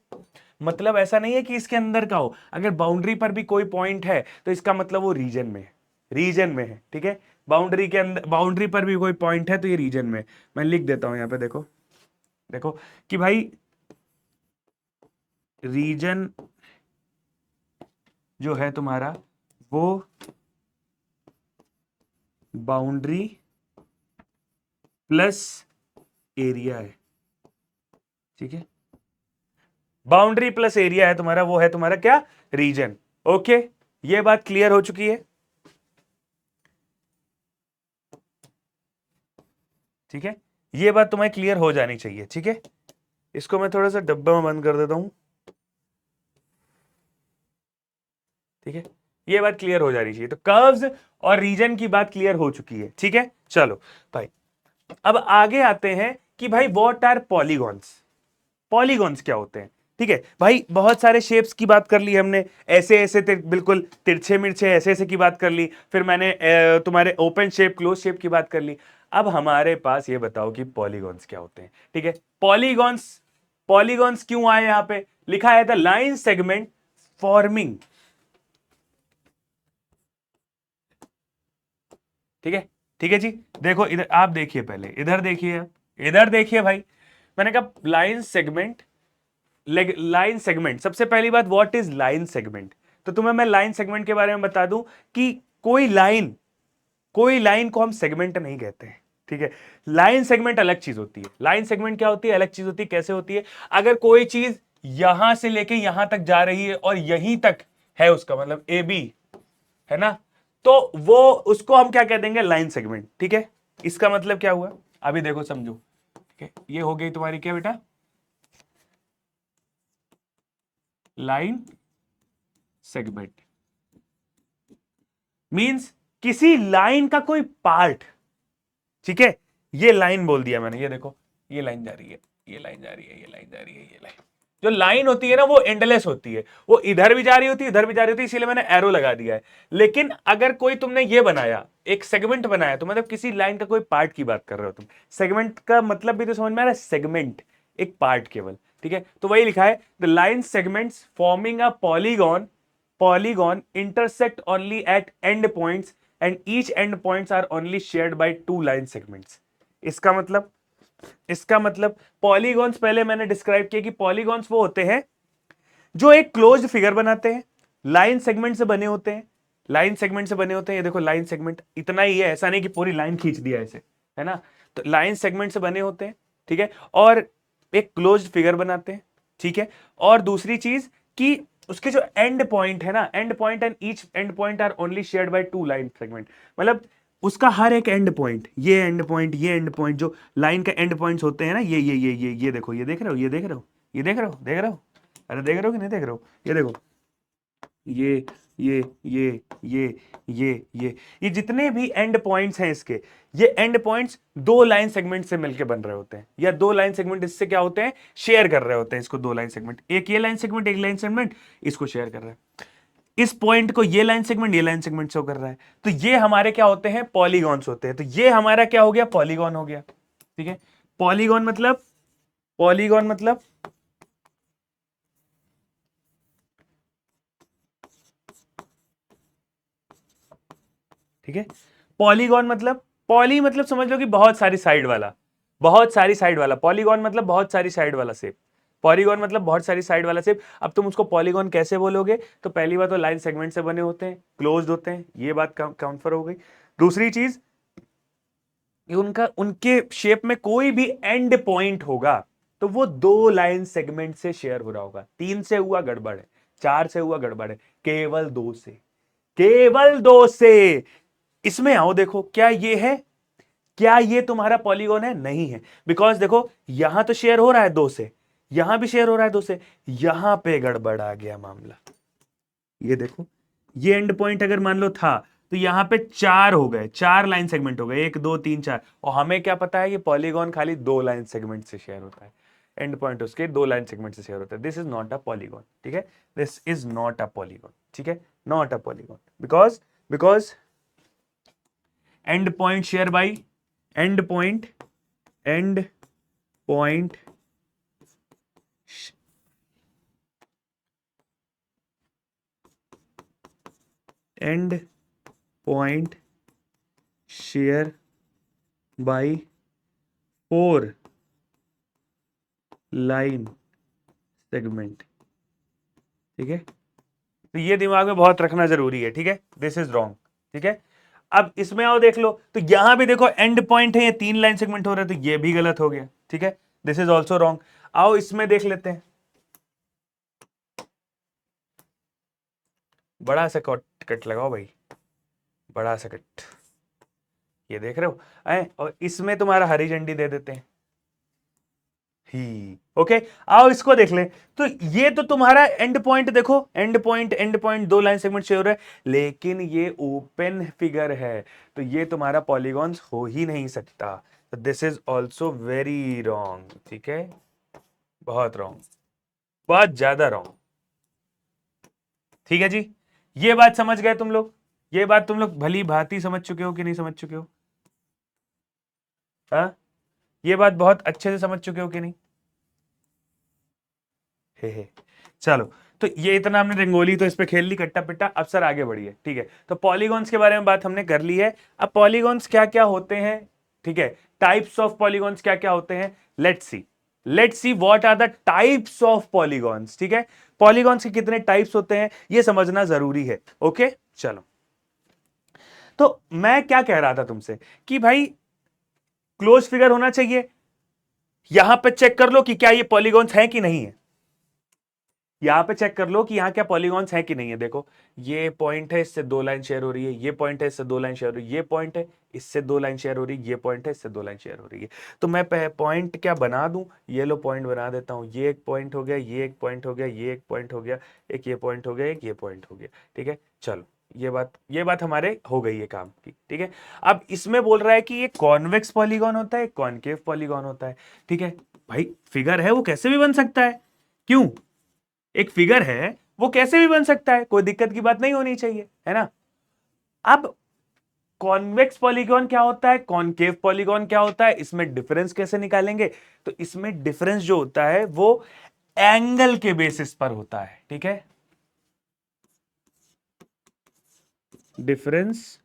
मतलब ऐसा नहीं है कि इसके अंदर का हो, अगर बाउंड्री पर भी कोई पॉइंट है तो इसका मतलब वो रीजन में है, रीजन में है। ठीक है, बाउंड्री के अंदर, बाउंड्री पर भी कोई पॉइंट है तो ये रीजन में। मैं लिख देता हूं यहां पे, देखो देखो कि भाई रीजन जो है तुम्हारा, वो बाउंड्री प्लस एरिया है। ठीक है, बाउंड्री प्लस एरिया है तुम्हारा, वो है तुम्हारा क्या? रीजन। ओके, ये बात क्लियर हो चुकी है। ठीक है, ये बात तुम्हें क्लियर हो जानी चाहिए। ठीक है, इसको मैं थोड़ा सा डब्बा में बंद कर देता हूं। ठीक है, ये बात क्लियर हो जानी चाहिए। तो कर्व्स और रीजन की बात क्लियर हो चुकी है। ठीक है, चलो भाई, अब आगे आते हैं कि भाई व्हाट आर पॉलीगॉन्स। पॉलीगॉन्स क्या होते हैं? ठीक है भाई, बहुत सारे शेप्स की बात कर ली हमने, ऐसे ऐसे बिल्कुल तिरछे मिर्छे ऐसे ऐसे की बात कर ली। फिर मैंने तुम्हारे ओपन शेप, क्लोज शेप की बात कर ली। अब हमारे पास ये बताओ कि पॉलीगॉन्स क्या होते हैं। ठीक है, पॉलीगॉन्स, पॉलीगॉन्स क्यों आए? यहां पे लिखा है द लाइन सेगमेंट फॉर्मिंग। ठीक है, ठीक है जी। देखो इधर आप देखिए, पहले इधर देखिए, आप इधर देखिए भाई। मैंने कहा लाइन सेगमेंट, लाइन सेगमेंट। सबसे पहली बात, व्हाट इज लाइन सेगमेंट? तो तुम्हें मैं लाइन सेगमेंट के बारे में बता दूं कि कोई लाइन को हम सेगमेंट नहीं कहते हैं। ठीक है, लाइन सेगमेंट अलग चीज होती है। लाइन सेगमेंट क्या होती है, अलग चीज होती है। कैसे होती है, अगर कोई चीज यहां से लेके यहां तक जा रही है और यहीं तक है उसका मतलब ए बी, है ना, तो वो उसको हम क्या कह देंगे, लाइन सेगमेंट। ठीक है, इसका मतलब क्या हुआ, अभी देखो समझो। ठीक है, ये हो गई तुम्हारी क्या बेटा, लाइन सेगमेंट। मींस किसी लाइन का कोई पार्ट, ठीक है, ये लाइन बोल दिया मैंने, ये देखो ये लाइन जा रही है, ये लाइन जा रही है, ये लाइन जा रही है, ये लाइन, जो लाइन होती है ना वो एंडलेस होती है, वो इधर भी जा रही होती है, इधर भी जा रही होती है, इसीलिए मैंने एरो लगा दिया है। लेकिन अगर कोई तुमने ये बनाया, एक सेगमेंट बनाया, तो मतलब किसी लाइन का कोई पार्ट की बात कर रहे हो तुम। सेगमेंट का मतलब भी तो समझ में आ रहा है, सेगमेंट एक पार्ट केवल। ठीक है, तो वही लिखा है, the line segments forming a polygon intersect only at end points and each end points are only shared by two line segments. इसका मतलब पॉलीगॉन्स पहले मैंने डिस्क्राइब किया कि पॉलीगॉन्स वो होते हैं जो एक क्लोज्ड फिगर बनाते हैं, लाइन सेगमेंट से बने होते हैं, लाइन सेगमेंट से बने होते हैं। ये देखो लाइन सेगमेंट इतना ही है, ऐसा नहीं कि पूरी लाइन खींच दिया ऐसे, है ना, तो लाइन सेगमेंट से बने होते हैं। ठीक है, और एक क्लोज्ड फिगर बनाते हैं। ठीक है, और दूसरी चीज कि उसके जो एंड पॉइंट है ना, end point and each end point are only shared by two line segment. मतलब उसका हर एक एंड पॉइंट, ये एंड पॉइंट, ये एंड पॉइंट, जो लाइन का एंड पॉइंट्स होते हैं ना, ये देखो, ये देख रहे हो, ये देख रहे हो, ये देख रहे हो, देख रहे हो, अरे देख रहे हो कि नहीं देख रहे हो, ये देखो, ये ये ये ये ये जितने भी एंड पॉइंट्स हैं इसके, ये एंड पॉइंट्स दो लाइन सेगमेंट से मिलके बन रहे होते हैं, या दो लाइन सेगमेंट इससे क्या होते हैं, शेयर कर रहे होते हैं इसको। दो लाइन सेगमेंट, एक ये लाइन सेगमेंट, एक लाइन सेगमेंट इसको शेयर कर रहा है, इस पॉइंट को ये लाइन सेगमेंट, ये लाइन सेगमेंट शो कर रहा है। तो ये हमारे क्या होते हैं, पॉलीगॉन्स होते हैं। तो ये हमारा क्या हो गया, पॉलीगॉन हो गया। ठीक है, पॉलीगॉन मतलब, पॉलीगॉन मतलब ठीक है, पॉलीगॉन मतलब, पॉली मतलब समझ लो कि बहुत सारी साइड वाला, बहुत सारी साइड वाला। पॉलीगॉन मतलब बहुत सारी साइड वाला शेप। पॉलीगॉन मतलब बहुत सारी साइड वाला शेप। अब तुम उसको पॉलीगॉन कैसे बोलोगे, तो पहली बात तो लाइन सेगमेंट से बने होते हैं, क्लोज्ड होते हैं, ये बात काउंटर हो गई। दूसरी चीज, उनका उनके शेप में कोई भी एंड पॉइंट होगा तो वो दो लाइन सेगमेंट से शेयर हो रहा होगा। तीन से हुआ गड़बड़ है, चार से हुआ गड़बड़ है, केवल दो से, केवल दो से। इसमें आओ देखो, क्या ये है, क्या ये तुम्हारा पॉलीगॉन है, नहीं है। बिकॉज देखो यहां तो शेयर हो रहा है दो से, यहां भी शेयर हो रहा है दो से, यहां पे गड़बड़ आ गया मामला। ये देखो, ये एंड पॉइंट अगर मान लो था, तो यहां पे चार हो गए, चार लाइन सेगमेंट हो गए, एक दो तीन चार। और हमें क्या पता है कि पॉलीगॉन खाली दो लाइन सेगमेंट से शेयर होता है, एंड पॉइंट उसके दो लाइन सेगमेंट से शेयर होता है। This is not a polygon. ठीक है, this is not a polygon. ठीक है, not a polygon, because and point share by and point, and point and point share by four line segment. ठीक है, तो ये दिमाग में बहुत रखना जरूरी है। ठीक है, दिस इज रॉन्ग। ठीक है, अब इसमें आओ देख लो, तो यहां भी देखो एंड पॉइंट है, ये तीन लाइन सेगमेंट हो रहा है, तो ये भी गलत हो गया। ठीक है, दिस इज ऑल्सो रॉन्ग। आओ इसमें देख लेते हैं, बड़ा सा कट लगाओ भाई, बड़ा सा कट, ये देख रहे हो और इसमें तुम्हारा हरी झंडी दे देते हैं ही। ओके, आओ इसको देख ले, तो ये तो तुम्हारा एंड पॉइंट देखो, एंड पॉइंट दो लाइन सेगमेंट शेयर है, लेकिन ये ओपन फिगर है, तो ये तुम्हारा पॉलीगॉन्स हो ही नहीं सकता। तो this is also very wrong. ठीक है, बहुत रॉन्ग, बहुत ज्यादा रॉन्ग। ठीक है जी, ये बात समझ गए तुम लोग, ये बात तुम लोग भली भांति समझ चुके हो कि नहीं समझ चुके हो, हाँ, ये बात बहुत अच्छे से समझ चुके हो कि नहीं, हे। चलो, तो ये इतना हमने रंगोली तो इस पे खेल ली कट्टा पिट्टा। अब सर आगे बढ़िए। ठीक है, तो पॉलीगॉन्स के बारे में बात हमने कर ली है। अब पॉलीगॉन्स क्या क्या होते हैं, ठीक है, टाइप्स ऑफ पॉलीगॉन्स क्या क्या होते हैं, let's see what are the types of polygons. ठीक है, पॉलीगॉन्स के कितने टाइप्स होते हैं ये समझना जरूरी है। ओके, चलो, तो मैं क्या कह रहा था तुमसे कि भाई क्लोज फिगर होना चाहिए। यहां पे चेक कर लो कि क्या ये पॉलीगॉन्स हैं कि नहीं है, यहां पे चेक कर लो कि यहां क्या पॉलीगॉन्स हैं कि नहीं है। देखो ये पॉइंट है, इससे दो लाइन शेयर हो रही है, ये पॉइंट है, इससे दो लाइन शेयर हो रही है, ये पॉइंट है, इससे दो लाइन शेयर हो रही है, ये पॉइंट है, इससे दो लाइन शेयर हो रही है। तो मैं पॉइंट क्या बना दूं, ये लो पॉइंट बना देता हूं। ये एक पॉइंट हो गया, ये एक पॉइंट हो गया, ये एक पॉइंट हो गया, एक ये पॉइंट हो गया, एक ये पॉइंट हो गया। ठीक है, चलो ये बात हमारे हो गई है काम की। ठीक है, अब इसमें बोल रहा है कि ये कॉन्वेक्स पॉलीगॉन होता है, कॉनकेव पॉलीगॉन होता है। ठीक है भाई, फिगर है वो कैसे भी बन सकता है, क्यों, एक फिगर है वो कैसे भी बन सकता है, कोई दिक्कत की बात नहीं होनी चाहिए, है ना। अब कॉन्वेक्स पॉलीगॉन क्या होता है, कॉनकेव पॉलीगॉन क्या होता है, इसमें डिफरेंस कैसे निकालेंगे। तो इसमें डिफरेंस जो होता है वो एंगल के बेसिस पर होता है। ठीक है, डिफरेंस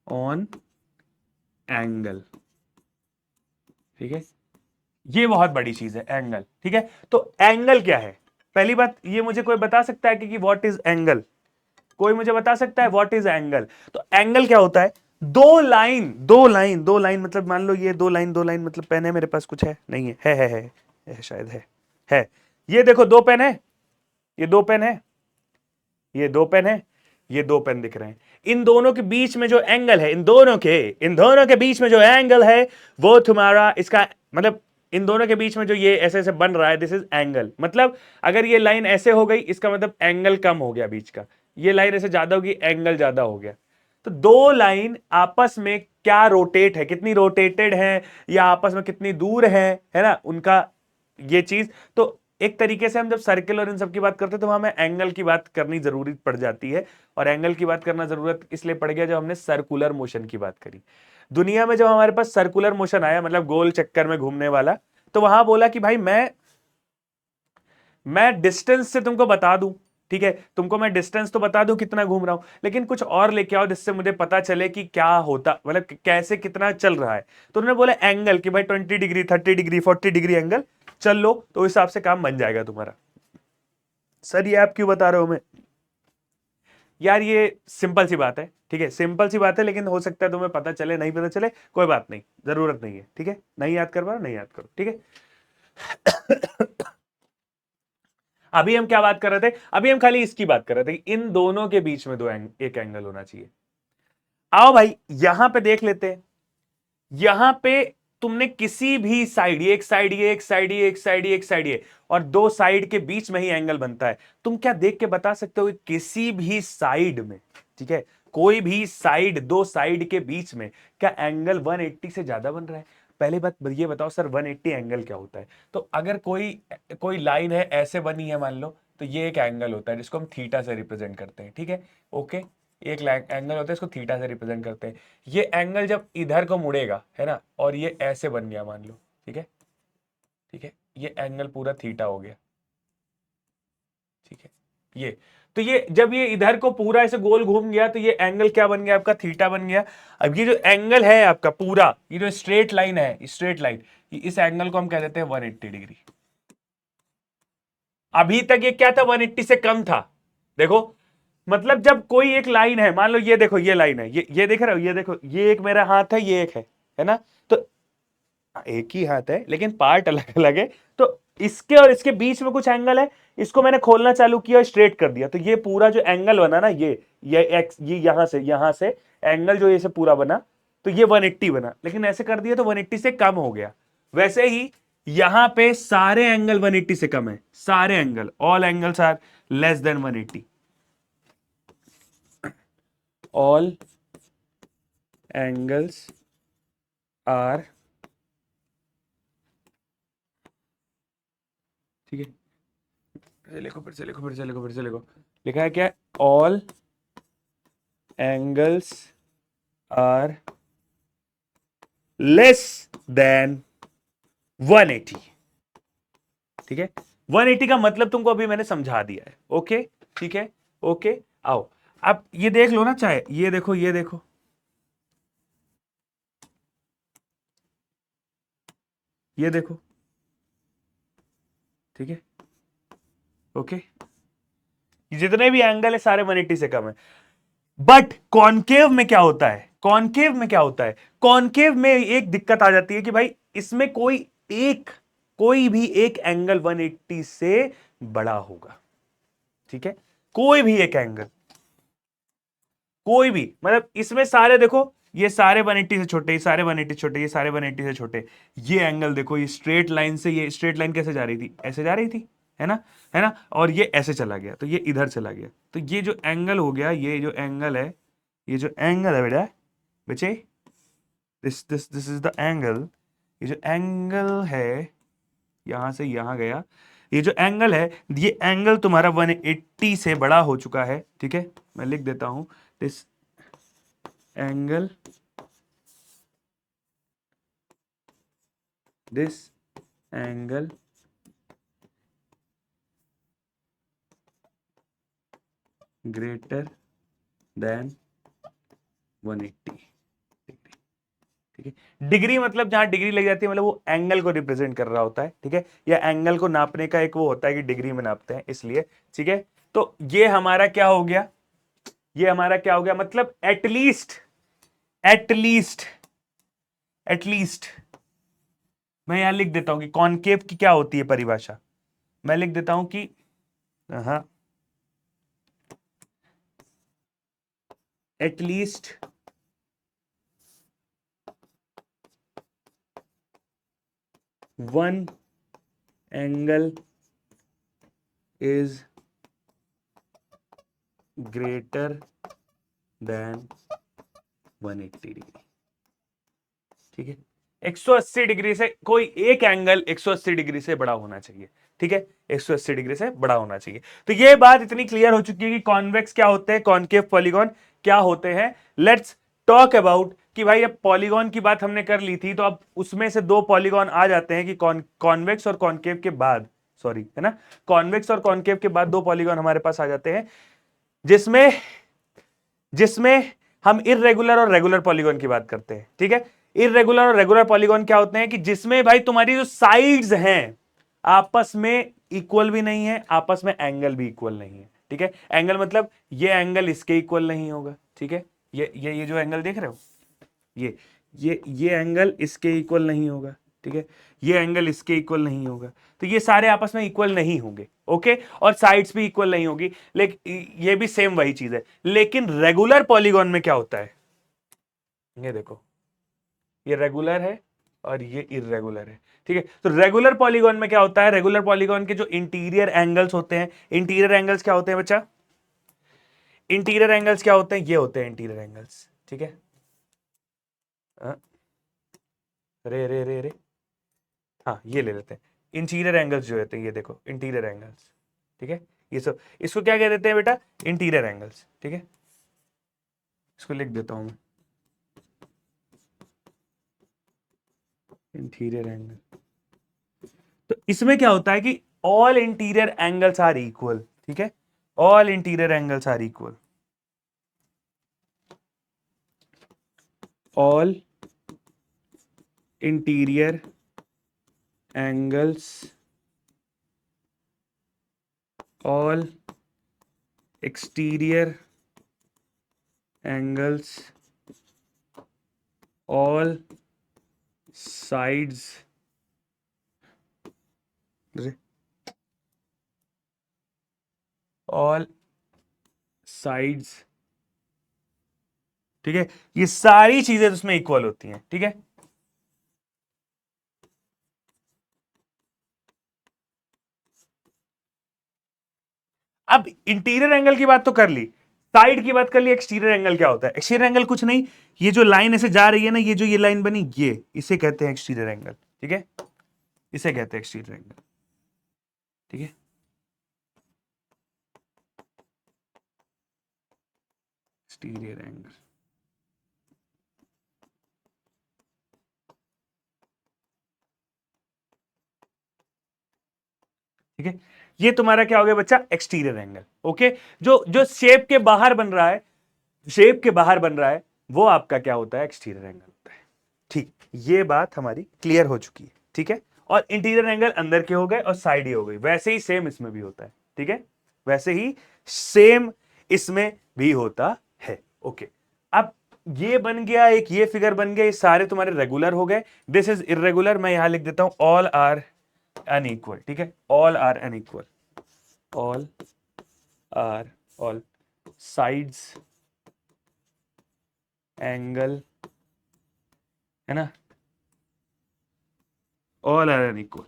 ऑन एंगल। ठीक है, ये बहुत बड़ी चीज है एंगल। ठीक है, तो एंगल क्या है, पहली बात ये मुझे कोई बता सकता है कि व्हाट इज एंगल, कोई मुझे बता सकता है व्हाट इज एंगल। तो एंगल क्या होता है, दो लाइन मतलब मान लो ये दो लाइन मतलब पेन है मेरे पास, कुछ है नहीं है, है शायद है। ये देखो दो पेन है, ये दो पेन है, ये दो पेन है, ये दो पेन दिख रहे हैं। इन दोनों के बीच में जो एंगल है, इन दोनों के बीच में जो एंगल है वो तुम्हारा, इसका मतलब इन दोनों के बीच में जो ये ऐसे ऐसे बन रहा है, दिस इज एंगल। मतलब अगर ये लाइन ऐसे हो गई, इसका मतलब एंगल कम हो गया बीच का, ये लाइन ऐसे ज्यादा होगी, एंगल ज्यादा हो गया। तो दो लाइन आपस में क्या रोटेट है, कितनी रोटेटेड है, या आपस में कितनी दूर है ना उनका, ये चीज। तो एक तरीके से हम जब सर्कल और इन सब की बात करते हैं तो हमें एंगल की बात करनी जरूरी पड़ जाती है। और एंगल की बात करना जरूरत इसलिए पड़ गया जब हमने सर्कुलर मोशन की बात करी। दुनिया में जब हमारे पास सर्कुलर मोशन आया, मतलब गोल चक्कर में घूमने वाला, तो वहां बोला कि भाई मैं डिस्टेंस से तुमको बता दूं, ठीक है, तुमको मैं डिस्टेंस तो बता दूं कितना घूम रहा हूं, लेकिन कुछ और लेके आओ जिससे मुझे पता चले कि क्या होता, मतलब कैसे कितना चल रहा है। तो उन्होंने बोला एंगल कि भाई 20 डिग्री, 30 डिग्री, 40 डिग्री एंगल चल लो, तो उस हिसाब से काम बन जाएगा तुम्हारा। सर ये आप क्यों बता रहे हो मैं, यार ये सिंपल सी बात है। ठीक है, सिंपल सी बात है, लेकिन हो सकता है तुम्हें पता चले, नहीं पता चले, कोई बात नहीं, जरूरत नहीं है। ठीक है, नहीं याद कर पा, नहीं याद करो। ठीक है। अभी हम क्या बात कर रहे थे, अभी हम खाली इसकी बात कर रहे थे कि इन दोनों के बीच में एक एंगल होना चाहिए। आओ भाई यहां पे देख लेते हैं, यहां पे तुमने किसी भी साइड, ये एक साइड, ये एक साइड, ये एक साइड, ये एक साइड, ये और दो साइड के बीच में ही एंगल बनता है। तुम क्या देख के बता सकते हो कि किसी भी साइड में, ठीक है, कोई भी साइड, दो साइड के बीच में क्या एंगल 180 से ज्यादा बन रहा है। पहली बात ये बताओ सर 180 एंगल क्या होता है। तो अगर कोई कोई लाइन है ऐसे बनी है मान लो, तो ये एक एंगल होता है जिसको हम थीटा से रिप्रेजेंट करते हैं। ठीक है, ओके, एक एंगल होता है इसको थीटा से रिप्रेजेंट करते हैं। ये एंगल जब इधर को मुड़ेगा, है ना, और ये ऐसे बन गया मान लो, ठीक है, ठीक है, ये एंगल पूरा थीटा हो गया। ठीक है, ये तो ये जब ये इधर को पूरा ऐसे गोल घूम गया तो ये एंगल क्या बन गया आपका, थीटा बन गया। अब ये जो एंगल है आपका पूरा, ये जो स्ट्रेट लाइन है, स्ट्रेट लाइन, इस एंगल को हम कह देते हैं 180 डिग्री। अभी तक ये क्या था, 180 से कम था। देखो, मतलब जब कोई एक लाइन है, मान लो ये देखो, ये लाइन है, ये देख रहे हो, ये देखो, ये एक मेरा हाथ है, ये एक है ना, तो एक ही हाथ है लेकिन पार्ट अलग अलग है। तो इसके और इसके बीच में कुछ एंगल है, इसको मैंने खोलना चालू किया, स्ट्रेट कर दिया, तो ये पूरा जो एंगल बना ना, ये एक्स, ये यहां से एंगल जो ये से पूरा बना, तो ये 180 बना। लेकिन ऐसे कर दिया तो 180 से कम हो गया। वैसे ही यहां पे सारे एंगल 180 से कम है, सारे angle, all angles are less than 180, all angles are, ठीक है, फिर से लिखो, लिखा है क्या, all angles are less than 180। ठीक है, 180 का मतलब तुमको अभी मैंने समझा दिया है। ओके, ठीक है, ओके, आओ अब ये देख लो ना, चाहे ये देखो, ये देखो, ये देखो, ठीक है, ओके, जितने भी एंगल है सारे 180 से कम है। बट कॉनकेव में क्या होता है, कॉनकेव में क्या होता है, कॉनकेव में एक दिक्कत आ जाती है कि भाई इसमें कोई भी एक एंगल 180 से बड़ा होगा, ठीक है, कोई भी एक एंगल, कोई भी, मतलब इसमें सारे देखो, ये सारे 180 से छोटे, ये सारे 180 छोटे, ये सारे 180 से छोटे, ये एंगल देखो, ये स्ट्रेट लाइन से, ये स्ट्रेट लाइन कैसे जा रही थी, ऐसे जा रही थी, है ना, है ना, और ये ऐसे चला गया, तो ये इधर चला गया, तो ये जो एंगल हो गया, ये जो एंगल है, ये जो एंगल है बेटा बच्चे, दिस इज द एंगल, ये जो एंगल है यहां से यहां गया, ये जो एंगल है, ये एंगल तुम्हारा 180 से बड़ा हो चुका है, ठीक है, मैं लिख देता हूं, this angle, this angle greater than 180 degree, ठीक है, डिग्री मतलब जहां डिग्री लग जाती है मतलब वो एंगल को रिप्रेजेंट कर रहा होता है, ठीक है, या एंगल को नापने का एक वो होता है कि डिग्री में नापते हैं इसलिए, ठीक है, तो ये हमारा क्या हो गया, ये हमारा क्या हो गया, मतलब एटलीस्ट एटलीस्ट एटलीस्ट मैं यहां लिख देता हूं कि कॉनकेव की क्या होती है परिभाषा, मैं लिख देता हूं कि हाँ at least one angle is greater than 180 degree, ठीक है, 180 डिग्री से कोई एक एंगल 180 डिग्री से बड़ा होना चाहिए, ठीक है, 180 डिग्री से बड़ा होना चाहिए, तो ये बात इतनी क्लियर हो चुकी है कि कॉन्वेक्स क्या होते हैं, कॉनकेव पॉलीगॉन क्या होते हैं। लेट्स टॉक अबाउट कि भाई अब पॉलीगॉन की बात हमने कर ली थी, तो अब उसमें से दो पॉलीगॉन आ जाते हैं कि कॉन्वेक्स और कॉनकेव के बाद, सॉरी है ना, कॉन्वेक्स और कॉनकेव के बाद दो पॉलीगॉन हमारे पास आ जाते हैं, जिसमें जिसमें हम इर्रेगुलर और रेगुलर पॉलीगॉन की बात करते हैं, ठीक है, इर्रेगुलर और रेगुलर पॉलीगॉन क्या होते हैं कि जिसमें भाई तुम्हारी जो साइड्स हैं आपस में इक्वल भी नहीं है, आपस में एंगल भी इक्वल नहीं है, ठीक है, एंगल मतलब ये एंगल इसके इक्वल नहीं होगा, ठीक है, ये जो एंगल देख रहे हो, ये एंगल इसके इक्वल नहीं होगा, ठीक है, ये एंगल इसके इक्वल नहीं होगा, तो ये सारे आपस में इक्वल नहीं होंगे, ओके, और साइड्स भी इक्वल नहीं होगी, लेकिन ये भी सेम वही चीज है, लेकिन रेगुलर पॉलीगॉन में क्या होता है, ये देखो, ये रेगुलर है और ये इरेगुलर है, ठीक है, तो रेगुलर पॉलीगॉन में क्या होता है, रेगुलर पॉलीगॉन के जो इंटीरियर एंगल्स होते हैं, इंटीरियर एंगल्स क्या होते हैं बच्चा, इंटीरियर एंगल्स क्या होते हैं, ये होते हैं इंटीरियर एंगल्स, ठीक है, रे रे रे रे हाँ ये ले लेते हैं, इंटीरियर एंगल्स जो होते हैं, ये देखो इंटीरियर एंगल्स, ठीक है, ये सब इसको क्या कह देते हैं बेटा, इंटीरियर एंगल्स, ठीक है, इसको लिख देता हूं मैं, इंटीरियर एंगल, तो इसमें क्या होता है कि all interior angles are equal, ठीक है, all interior angles are equal, all interior angles, all exterior angles, all sides, all sides, ठीक है, ये सारी चीजें उसमें इक्वल होती हैं, ठीक है, अब इंटीरियर एंगल की बात तो कर ली, साइड की बात कर ली, एक्सटीरियर एंगल क्या होता है, एक्सटीरियर एंगल कुछ नहीं, ये जो लाइन ऐसे जा रही है ना, ये जो ये लाइन बनी, ये इसे कहते हैं एक्सटीरियर एंगल, ठीक है, इसे कहते हैं एक्सटीरियर एंगल, ठीक है, एक्सटीरियर एंगल, ठीक है, ये तुम्हारा क्या हो गया बच्चा, एक्सटीरियर एंगल, ओके, जो जो शेप के बाहर बन रहा है, शेप के बाहर बन रहा है, वो आपका क्या होता है, एक्सटीरियर एंगल होता है, ठीक, ये बात हमारी क्लियर हो चुकी है, ठीक है, और इंटीरियर एंगल अंदर के हो गए और साइड ही हो गई, वैसे ही सेम इसमें भी होता है, ठीक है, वैसे ही सेम इसमें भी होता है, ओके, अब ये बन गया, एक ये फिगर बन गया, ये सारे तुम्हारे रेगुलर हो गए। दिस इज इरेगुलर, मैं यहां लिख देता हूं ऑल आर अनइक्वल, ठीक है, all are unequal, all are, all sides angle, है ना, all are unequal,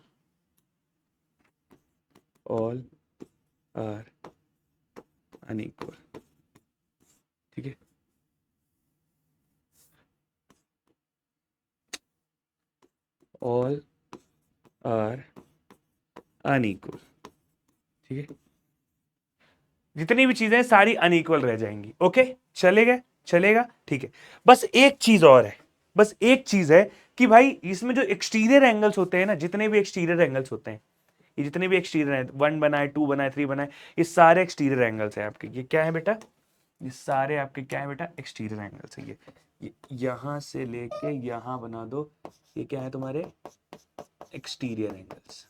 all are unequal, ठीक है। ऑल आर अनइक्वल, ठीक है। जितनी भी चीजें सारी अनइक्वल रह जाएंगी। ओके, चलेगा, चलेगा, ठीक है। बस एक चीज और है, बस एक चीज है कि भाई इसमें जो एक्सटीरियर एंगल्स होते हैं ना, जितने भी एक्सटीरियर एंगल्स होते हैं, ये जितने भी एक्सटीरियर हैं, 1 बनाए, 2 बनाए, 3 बनाए, ये सारे एक्सटीरियर एंगल्स हैं आपके। ये क्या है बेटा, ये सारे आपके क्या है बेटा, एक्सटीरियर एंगल्स है। ये यहां से लेके यहां बना दो, ये क्या है तुम्हारे एक्सटीरियर एंगल्स।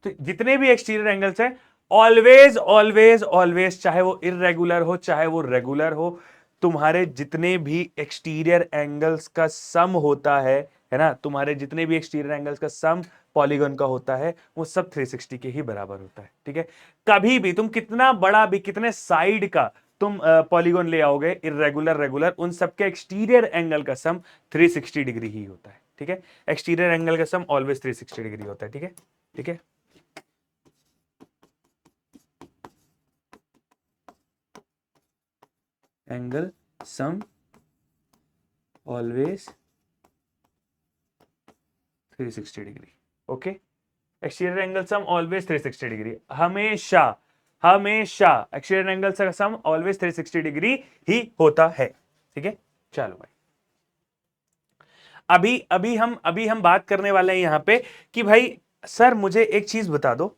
तो जितने भी एक्सटीरियर एंगल्स हैं, ऑलवेज ऑलवेज ऑलवेज, चाहे वो इररेगुलर हो चाहे वो रेगुलर हो, तुम्हारे जितने भी एक्सटीरियर एंगल्स का सम होता है ना, तुम्हारे जितने भी एक्सटीरियर एंगल्स का सम पॉलीगन का होता है, वो सब 360 के ही बराबर होता है, ठीक है। कभी भी तुम कितना बड़ा भी, कितने साइड का तुम पॉलीगन ले आओगे, इररेगुलर रेगुलर, उन सबके एक्सटीरियर एंगल का सम 360 डिग्री ही होता है, ठीक है। एक्सटीरियर एंगल का सम ऑलवेज 360 डिग्री होता है, ठीक है, ठीक है। Angle sum always 360 degree, okay. Exterior angle sum always 360 degree, हमेशा हमेशा एक्सटीरियर एंगल का सम ऑलवेज 360 डिग्री ही होता है, ठीक है। चलो भाई, अभी हम बात करने वाले हैं यहां पे कि भाई सर मुझे एक चीज बता दो,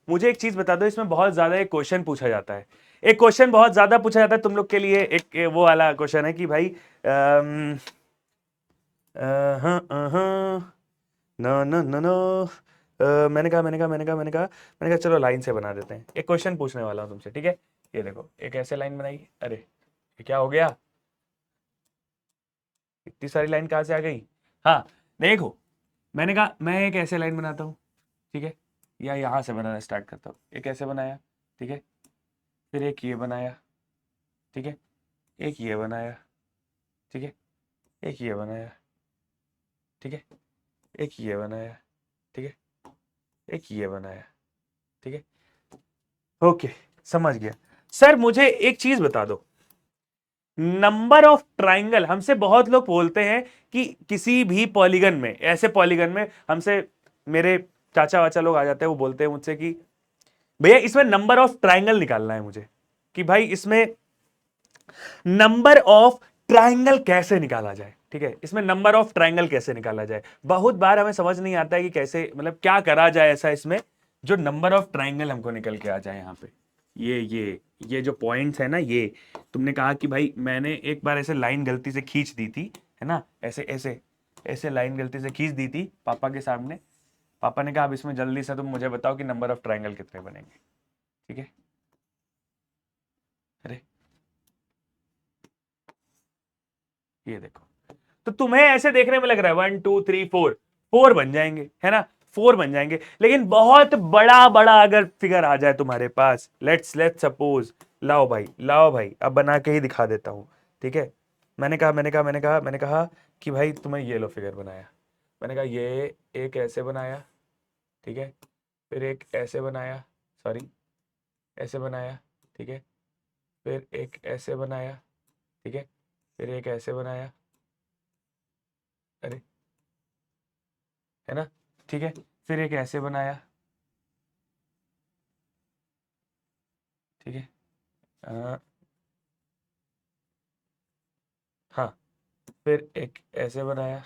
मुझे एक चीज बता दो, इसमें बहुत ज्यादा एक क्वेश्चन पूछा जाता है, एक क्वेश्चन बहुत ज्यादा पूछा जाता है तुम लोग के लिए, एक वो वाला क्वेश्चन है कि भाई नो नो नो नो, मैंने कहा चलो लाइन से बना देते हैं। एक क्वेश्चन पूछने वाला हूं तुमसे, ठीक है। ये देखो, एक ऐसे लाइन बनाई, अरे ये क्या हो गया, इतनी सारी लाइन कहां से आ गई। हाँ, देखो, मैंने कहा मैं एक ऐसे लाइन बनाता हूँ, ठीक है, या यहां से बनाना स्टार्ट करता हूँ। एक ऐसे बनाया, ठीक है, फिर एक ये बनाया, ठीक है, एक ये बनाया, ठीक है, एक ये बनाया, ठीक है, एक ये बनाया, ठीक है, एक ये बनाया, ठीक है। ओके, समझ गया। सर मुझे एक चीज बता दो, नंबर ऑफ ट्राइंगल, हमसे बहुत लोग बोलते हैं कि किसी भी पॉलीगन में, ऐसे पॉलीगन में हमसे मेरे चाचा वाचा लोग आ जाते हैं, वो बोलते हैं मुझसे कि भैया इसमें नंबर ऑफ ट्राइंगल निकालना है मुझे, कि भाई इसमें नंबर ऑफ ट्राइंगल कैसे निकाला जाए, ठीक है, इसमें नंबर ऑफ ट्राइंगल कैसे निकाला जाए। बहुत बार हमें समझ नहीं आता है कि कैसे, मतलब क्या करा जाए ऐसा इसमें जो नंबर ऑफ ट्राइंगल हमको निकल के आ जाए। यहाँ पे ये जो पॉइंट्स है ना, ये तुमने कहा कि भाई मैंने एक बार ऐसे लाइन गलती से खींच दी थी, है ना, ऐसे ऐसे ऐसे लाइन गलती से खींच दी थी पापा के सामने। पापा ने कहा अब इसमें जल्दी से तुम मुझे बताओ कि नंबर ऑफ ट्राइंगल कितने बनेंगे, ठीक है। अरे ये देखो, तो तुम्हें ऐसे देखने में लग रहा है 1 2 3 4, 4 बन जाएंगे, है ना, 4 बन जाएंगे। लेकिन बहुत बड़ा बड़ा अगर फिगर आ जाए तुम्हारे पास, लेट्स सपोज, लाओ भाई अब बना के ही दिखा देता हूं, ठीक है। मैंने कहा कि भाई तुम्हें ये लो फिगर बनाया, मैंने कहा ये एक ऐसे बनाया, ठीक है, फिर एक ऐसे बनाया, सॉरी ऐसे बनाया, ठीक है, फिर एक ऐसे बनाया, ठीक है, फिर एक ऐसे बनाया, अरे, है ना, ठीक है, फिर एक ऐसे बनाया, ठीक है, अ, हाँ, फिर एक ऐसे बनाया,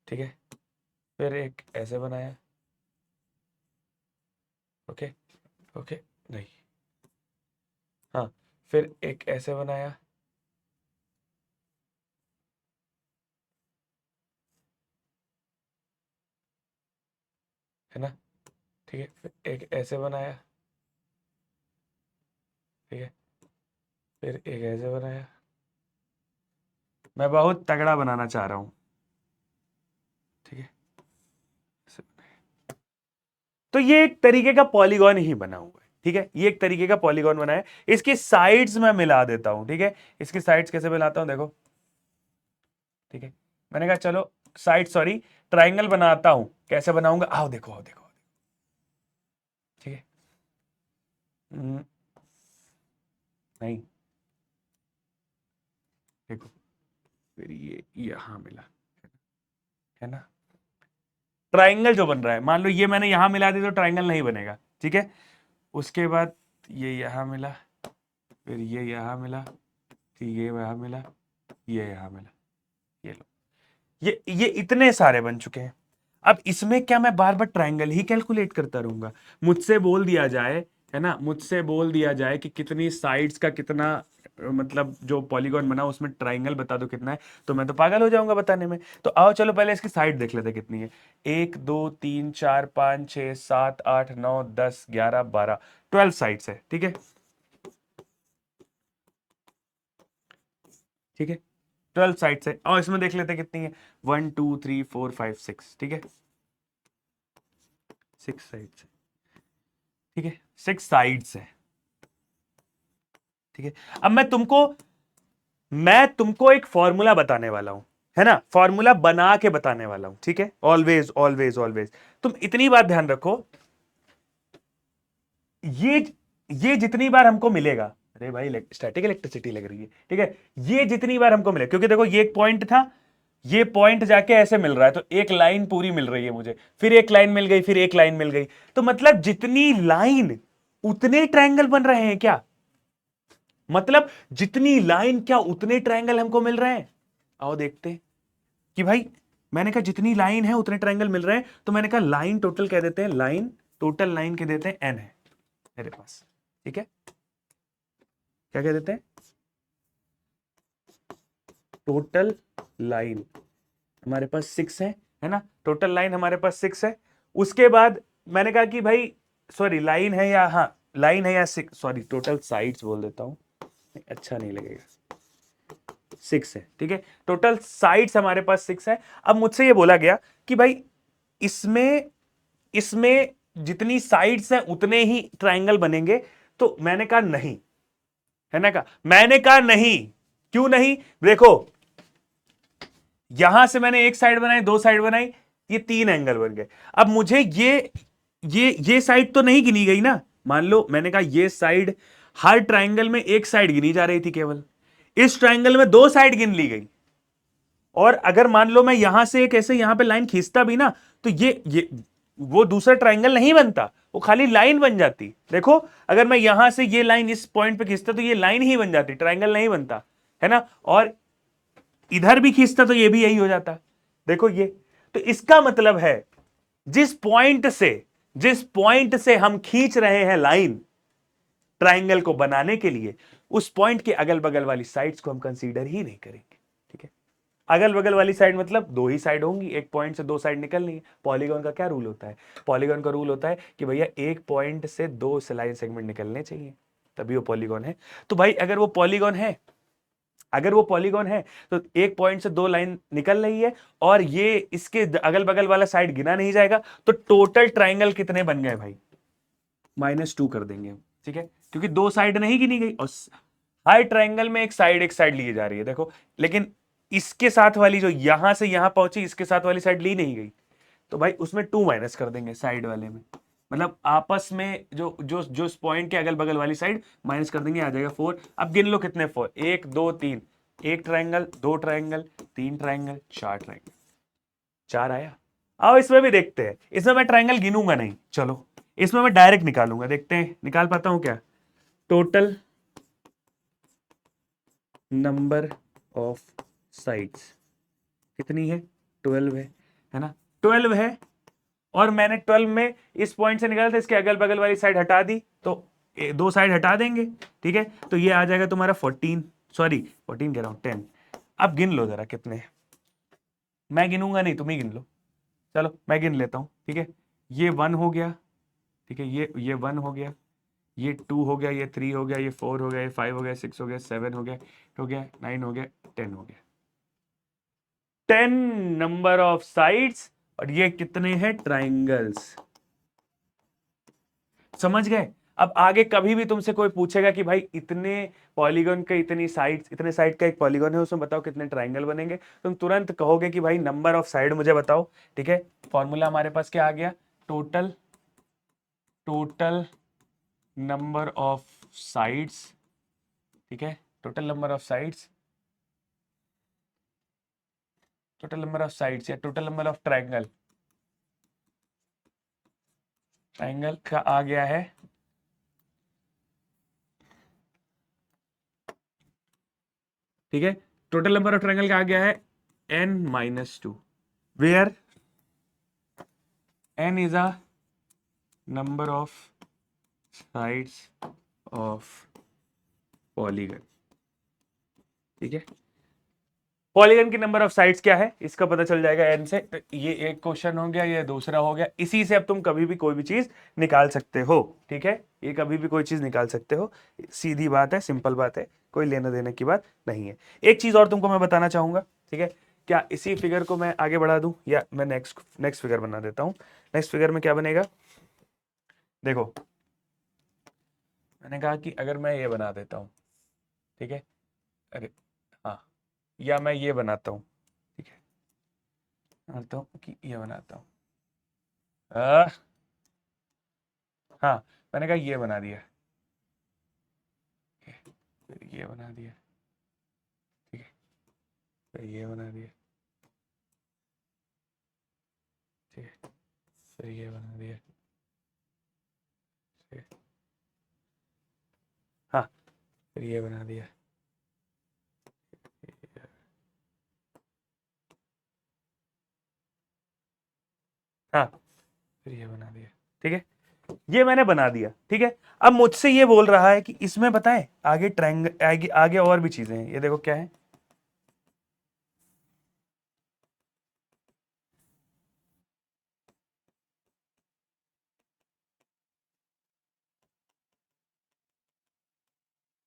ठीक है, फिर एक ऐसे बनाया, ओके, ओके, नहीं, हाँ, फिर एक ऐसे बनाया, है ना, ठीक है, फिर एक ऐसे बनाया, ठीक है, फिर एक ऐसे बनाया, मैं बहुत तगड़ा बनाना चाह रहा हूं, ठीक है। तो ये एक तरीके का पॉलीगॉन ही बना हुआ है, ठीक है, ये एक तरीके का पॉलीगॉन बना है। इसकी साइड्स मैं मिला देता हूं, ठीक है। इसकी साइड्स कैसे मिलाता हूं, देखो, ठीक है। मैंने कहा चलो साइड, सॉरी, ट्राइंगल बनाता हूं, कैसे बनाऊंगा, आओ देखो, आओ देखो, ठीक है। नहीं, देखो, फिर ये यहां मिला, है ना। ट्राइंगल जो बन रहा है, मान लो ये मैंने यहां मिला दी तो ट्राइंगल नहीं बनेगा, ठीक है। उसके बाद ये यहां मिला, फिर ये यहां मिला, फिर ये यहां मिला, ये यहां मिला, ये लो, ये इतने सारे बन चुके हैं। अब इसमें क्या मैं बार बार ट्रायंगल ही कैलकुलेट करता रहूंगा? मुझसे बोल दिया जाए, है ना, मुझसे बोल दिया जाए कि कितनी साइड्स का कितना, मतलब जो पॉलीगॉन बना उसमें ट्रायंगल बता दो कितना है, तो मैं तो पागल हो जाऊंगा बताने में। तो आओ चलो पहले इसकी साइड देख लेते कितनी है। 1 2 3 4 5 6 7 8 9 10 11 12, 12 साइड्स है, ठीक है, ठीक है। 12 साइड्स है, और इसमें देख लेते कितनी है। 1 2 3 4 5 6, ठीक है, 6 साइड्स है, ठीक है, 6 साइड्स है, ठीक है। अब मैं तुमको एक फॉर्मूला बताने वाला हूं, है ना, फॉर्मूला बना के बताने वाला हूं, ठीक है। ऑलवेज ऑलवेज ऑलवेज तुम इतनी बात ध्यान रखो, ये ये जितनी बार हमको मिलेगा, अरे भाई स्टैटिक इलेक्ट्रिसिटी लग रही है, ठीक है, ये जितनी बार हमको मिले, क्योंकि देखो ये एक पॉइंट था, ये पॉइंट जाके ऐसे मिल रहा है, तो एक लाइन पूरी मिल रही है मुझे, फिर एक लाइन मिल गई, फिर एक लाइन मिल गई, तो मतलब जितनी लाइन उतने ट्रायंगल बन रहे हैं क्या? मतलब जितनी लाइन क्या उतने ट्रायंगल हमको मिल रहे हैं? आओ देखते हैं कि भाई, मैंने कहा जितनी लाइन है उतने ट्रायंगल मिल रहे हैं, तो मैंने कहा लाइन टोटल कह देते हैं, लाइन टोटल लाइन कह देते हैं एन है मेरे पास, ठीक है। क्या कह देते हैं? टोटल लाइन हमारे पास 6 है ना, टोटल लाइन हमारे पास 6 है। उसके बाद मैंने कहा कि भाई, सॉरी लाइन है या, हाँ लाइन है या 6, सॉरी टोटल साइड्स बोल देता हूं, अच्छा नहीं लगेगा, 6 है, ठीक है। टोटल साइड्स हमारे पास 6 है। अब मुझसे ये बोला गया कि भाई इसमें इसमें जितनी साइड्स हैं उतने ही ट्रायंगल बनेंगे, तो मैंने कहा नहीं, है ना, कहा मैंने कहा नहीं। क्यों नहीं? देखो, यहां से मैंने एक साइड बनाई, दो साइड बनाई, ये 3 एंगल बन गए। अब मुझे ये साइड तो नहीं गिनी गई ना, मान लो मैंने कहा ये साइड, हर ट्रायंगल में एक साइड गिनी जा रही थी केवल, इस ट्रायंगल में 2 साइड गिन ली गई। और अगर मान लो मैं यहां से एक ऐसे यहां पे लाइन खींचता भी ना, तो ये वो दूसरा ट्रायंगल नहीं बनता, वो खाली लाइन बन जाती। देखो, अगर मैं यहां से ये लाइन इस पॉइंट पे खींचता तो ये लाइन ही बन जाती, ट्रायंगल नहीं बनता, है ना। और इधर भी खींचता तो ये भी यही हो जाता। देखो ये, तो इसका मतलब है जिस पॉइंट से जिस पॉइंट से हम खींच रहे हैं लाइन ट्रायंगल को बनाने के लिए, उस पॉइंट के अगल बगल वाली साइड्स को हम कंसीडर ही नहीं करेंगे, ठीक है। अगल बगल वाली साइड मतलब 2 ही साइड होंगी, एक पॉइंट से 2 साइड निकलनी है। पॉलीगॉन का क्या रूल होता है? पॉलीगॉन का रूल होता है कि भैया एक पॉइंट से 2 लाइन सेगमेंट निकलने चाहिए, तभी वो पॉलीगॉन है। तो भाई अगर वो पॉलीगॉन है तो एक पॉइंट से 2 लाइन निकल रही है, और ये इसके अगल बगल वाला साइड गिना नहीं जाएगा, तो टोटल ट्राइंगल कितने बन गए भाई? -2 कर देंगे, ठीक है, क्योंकि 2 साइड नहीं गिनी गई, और हर ट्राइंगल में एक साइड लिए जा रही है, देखो। लेकिन इसके साथ वाली जो यहां से यहां पहुंची, इसके साथ वाली साइड ली नहीं गई, तो भाई उसमें 2 माइनस कर देंगे साइड वाले में, मतलब आपस में जो जो जो पॉइंट के अगल बगल वाली साइड माइनस कर देंगे, आ जाएगा 4। अब गिन लो कितने 4, 1 2 3, एक ट्राइंगल, 2 ट्राइंगल, 3 ट्राइंगल, 4 ट्राइंगल, 4 आया। आओ इसमें भी देखते हैं, इसमें मैं ट्राइंगल गिनूंगा नहीं, चलो इसमें मैं डायरेक्ट निकालूंगा, देखते हैं निकाल पाता हूं क्या। टोटल नंबर ऑफ साइड्स कितनी है? 12 है ना, 12 है। और मैंने 12 में इस पॉइंट से निकाला था, इसके अगल बगल वाली साइड हटा दी, तो 2 साइड हटा देंगे, ठीक है। तो ये आ जाएगा तुम्हारा 14, सॉरी 14 कह रहा हूं, 10। अब गिन लो जरा कितने हैं। मैं गिनूंगा नहीं, तुम ही गिन लो, चलो मैं गिन लेता हूं, ठीक है। ये 1 हो गया, ठीक है, ये 1 हो गया, ये 2 हो गया, ये 3 हो गया, ये 4 हो गया, ये 5 हो गया, 6 हो गया, 7 हो गया, 8 हो गया, 9 हो गया, 10 हो गया। 10 नंबर ऑफ साइड्स, और ये कितने हैं ट्राइंगल्स। समझ गए। अब आगे कभी भी तुमसे कोई पूछेगा कि भाई इतने पॉलीगन के इतनी साइड्स, इतने साइड का एक पॉलीगन है, उसमें बताओ कितने ट्राइंगल बनेंगे, तुम तुरंत कहोगे कि भाई नंबर ऑफ साइड मुझे बताओ। ठीक है, फॉर्मूला हमारे पास क्या आ गया, total total number of sides. ठीक है, total number of sides, total number of sides या total number of triangle, triangle का आ गया है, ठीक है, टोटल नंबर ऑफ ट्राइंगल का आ गया है n-2, where n is a number of sides of polygon. ठीक है, पॉलीगन की नंबर ऑफ साइड्स क्या है इसका पता चल जाएगा n से। तो ये एक क्वेश्चन हो गया, ये दूसरा हो गया। इसी से अब तुम कभी भी कोई भी चीज निकाल सकते हो। ठीक है, ये कभी भी कोई चीज निकाल सकते हो, सीधी बात है, सिंपल बात है, कोई लेने देने की बात नहीं है। एक चीज और तुमको मैं बताना चाहूंगा, ठीक है, क्या इसी फिगर को मैं आगे बढ़ा दूं या मैं नेक्स्ट नेक्स्ट फिगर बना देता हूं। नेक्स्ट फिगर में क्या बनेगा, देखो मैंने कहा कि अगर मैं ये बना देता हूं, ठीक है, अरे हाँ, या मैं ये बनाता हूं, ठीक है, बनाता हूं कि ये बनाता हूं, हाँ, मैंने कहा ये बना दिया, फिर ये बना दिया, ठीक है, फिर ये बना दिया, ठीक है, फिर ये बना दिया, ठीक है, हाँ, फिर ये बना दिया, हाँ, फिर ये बना दिया। ठीक है, ये मैंने बना दिया। ठीक है, अब मुझसे ये बोल रहा है कि इसमें बताएं आगे ट्रायंगल, आगे आगे और भी चीजें हैं, ये देखो क्या है,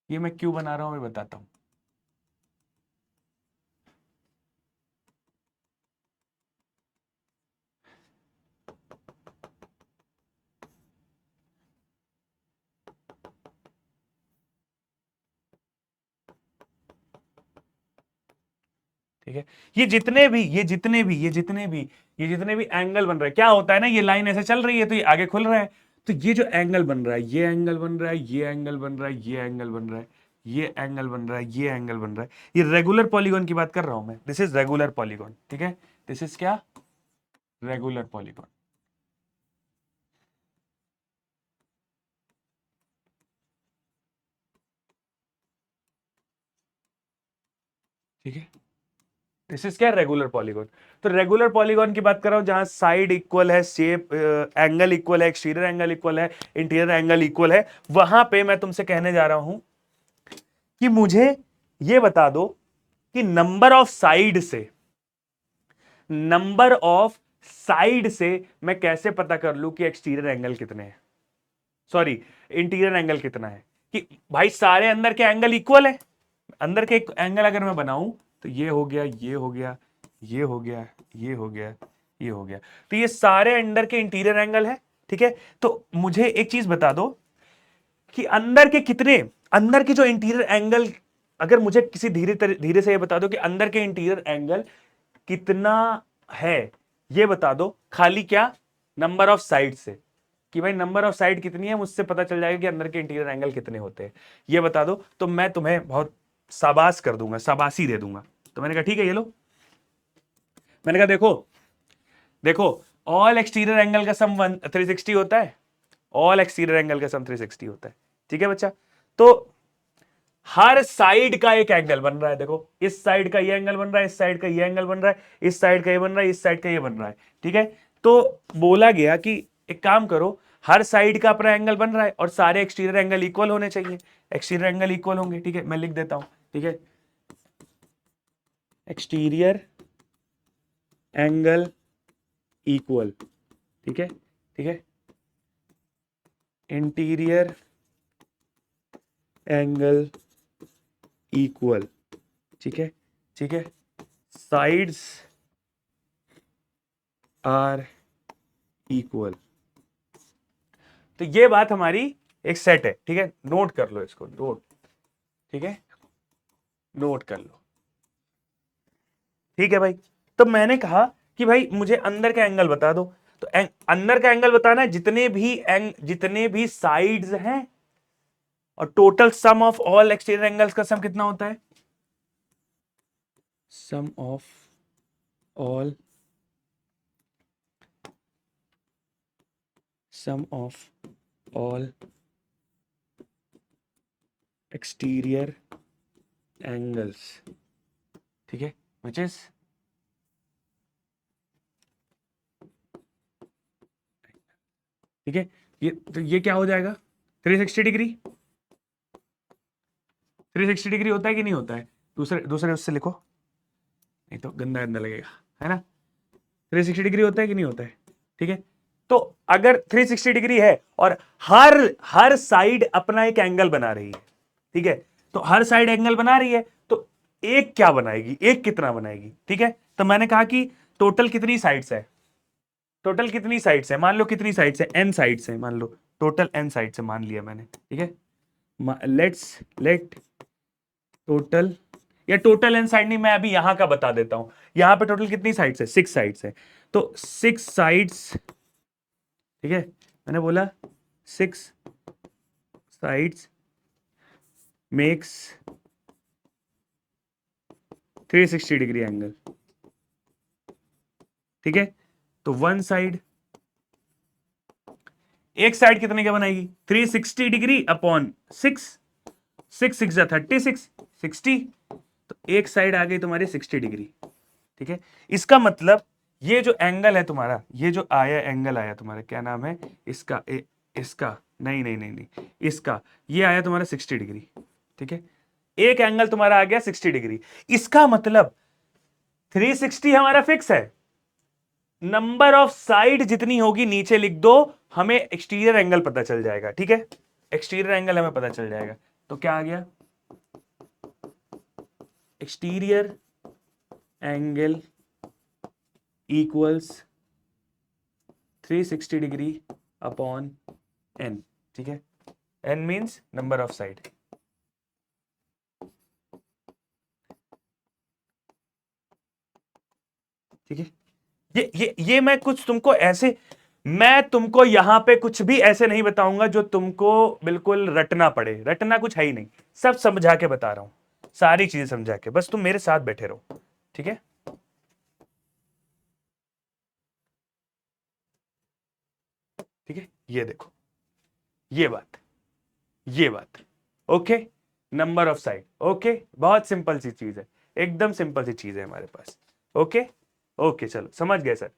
ये मैं क्यों बना रहा हूं मैं बताता हूं। ठीक है, ये जितने भी एंगल बन रहे हैं, क्या होता है ना, ये लाइन ऐसे चल रही है तो ये आगे खुल रहा है, तो ये जो एंगल बन रहा है, ये एंगल बन रहा है, ये एंगल बन रहा है, ये एंगल बन रहा है, ये एंगल बन रहा है, ये एंगल बन रहा है, ये रेगुलर पॉलीगॉन की बात कर रहा हूं मैं, दिस इज रेगुलर पॉलीगॉन। ठीक है, दिस इज क्या, रेगुलर पॉलीगॉन। ठीक है, दिस इज क्या, रेगुलर पॉलीगॉन। तो रेगुलर पॉलीगॉन की बात कर रहा हूं जहां साइड इक्वल है, शेप एंगल इक्वल है, एक्सटीरियर एंगल इक्वल है, इंटीरियर एंगल इक्वल है, वहां पे मैं तुमसे कहने जा रहा हूं कि मुझे ये बता दो कि नंबर ऑफ साइड से मैं कैसे पता कर लूं कि एक्सटीरियर एंगल कितने हैं, सॉरी इंटीरियर एंगल कितना है, कि भाई सारे अंदर के एंगल इक्वल है। अंदर के एंगल अगर मैं बनाऊं तो ये हो गया, ये हो गया, ये हो गया, ये हो गया, ये हो गया, तो ये सारे अंदर के इंटीरियर एंगल है। ठीक है, तो मुझे एक चीज बता दो कि अंदर के जो इंटीरियर एंगल, अगर मुझे किसी धीरे धीरे से ये बता दो कि अंदर के इंटीरियर एंगल कितना है, ये बता दो खाली क्या, नंबर ऑफ साइड से, कि भाई नंबर ऑफ साइड कितनी है, मुझसे पता चल जाएगा कि अंदर के इंटीरियर एंगल कितने होते हैं, ये बता दो तो मैं तुम्हें बहुत शाबाश कर दूंगा, शाबाशी दे दूंगा। तो मैंने कहा ठीक है, ये लो, मैंने कहा देखो, देखो ऑल एक्सटीरियर एंगल का सम 360 होता है, ऑल एक्सटीरियर एंगल का सम 360 होता है। ठीक है बच्चा, तो हर साइड का एक एंगल बन रहा है, देखो इस साइड का ये एंगल बन रहा है, इस साइड का ये एंगल बन रहा है, इस साइड का ये बन रहा है, इस साइड का ये बन रहा है। ठीक है, तो बोला गया कि एक काम करो, हर साइड का अपना एंगल बन रहा है और सारे एक्सटीरियर एंगल इक्वल होने चाहिए, एक्सटीरियर एंगल इक्वल होंगे। ठीक है, मैं लिख देता हूं, ठीक है, एक्सटीरियर एंगल इक्वल, ठीक है, ठीक है, इंटीरियर एंगल इक्वल, ठीक है, ठीक है, साइड्स आर इक्वल। तो ये बात हमारी एक सेट है, ठीक है, नोट कर लो इसको, नोट, ठीक है, नोट कर लो, ठीक है भाई। तो मैंने कहा कि भाई मुझे अंदर का एंगल बता दो, तो अंदर का एंगल बताना है जितने भी साइड्स हैं, और total sum of all exterior angles का सम कितना होता है, sum of all, sum of all exterior angles, ठीक है, विच इज, ठीक है, ये तो ये क्या हो जाएगा, 360 डिग्री, 360 डिग्री होता है कि नहीं होता है, दूसरे दूसरे उससे लिखो, नहीं तो गंदा गंदा लगेगा, है ना, 360 डिग्री होता है कि नहीं होता है, ठीक है। तो अगर 360 डिग्री है और हर हर साइड अपना एक एंगल बना रही है, ठीक है, तो हर साइड एंगल बना रही है, तो एक क्या बनाएगी, एक कितना बनाएगी, ठीक है। तो मैंने कहा कि टोटल कितनी साइड्स है, टोटल कितनी साइड्स है, मान लो कितनी साइड्स है, एन साइड्स है, मान लो टोटल एन साइड्स है, मान लिया मैंने, ठीक है, लेट टोटल, या टोटल एन साइड नहीं, मैं अभी यहां का बता देता हूं, यहां पे टोटल कितनी साइड्स है, 6 साइड्स है, तो 6 साइड्स, ठीक है, मैंने बोला 6 साइड्स मेक्स 360 डिग्री एंगल, ठीक है। तो वन साइड, एक साइड कितने का बनाएगी, 360 डिग्री अपॉन 6, 6 6 जा 36, 60, तो एक साइड आ गई तुम्हारी 60 डिग्री, ठीक है। इसका मतलब ये जो एंगल है तुम्हारा, ये जो आया एंगल आया तुम्हारा, क्या नाम है इसका, इसका नहीं नहीं नहीं नहीं, इसका ये आया तुम्हारा 60 डिग्री, ठीक है, एक एंगल तुम्हारा आ गया 60 डिग्री। इसका मतलब 360 हमारा फिक्स है, नंबर ऑफ साइड जितनी होगी नीचे लिख दो, हमें एक्सटीरियर एंगल पता चल जाएगा, ठीक है, एक्सटीरियर एंगल हमें पता चल जाएगा। तो क्या आ गया, exterior angle equals 360 degree upon n, ठीक है, n means number of side, ठीक है। ये मैं कुछ तुमको ऐसे, मैं तुमको यहां पे कुछ भी ऐसे नहीं बताऊंगा जो तुमको बिल्कुल रटना पड़े, रटना कुछ है ही नहीं, सब समझा के बता रहा हूं, सारी चीजें समझा के, बस तुम मेरे साथ बैठे रहो, ठीक है। ठीक है, ये देखो, ये बात, ये बात, okay, number of side, okay, बहुत सिंपल सी चीज है, एकदम सिंपल सी चीज है हमारे पास, ओके, ओके, चलो समझ गए सर।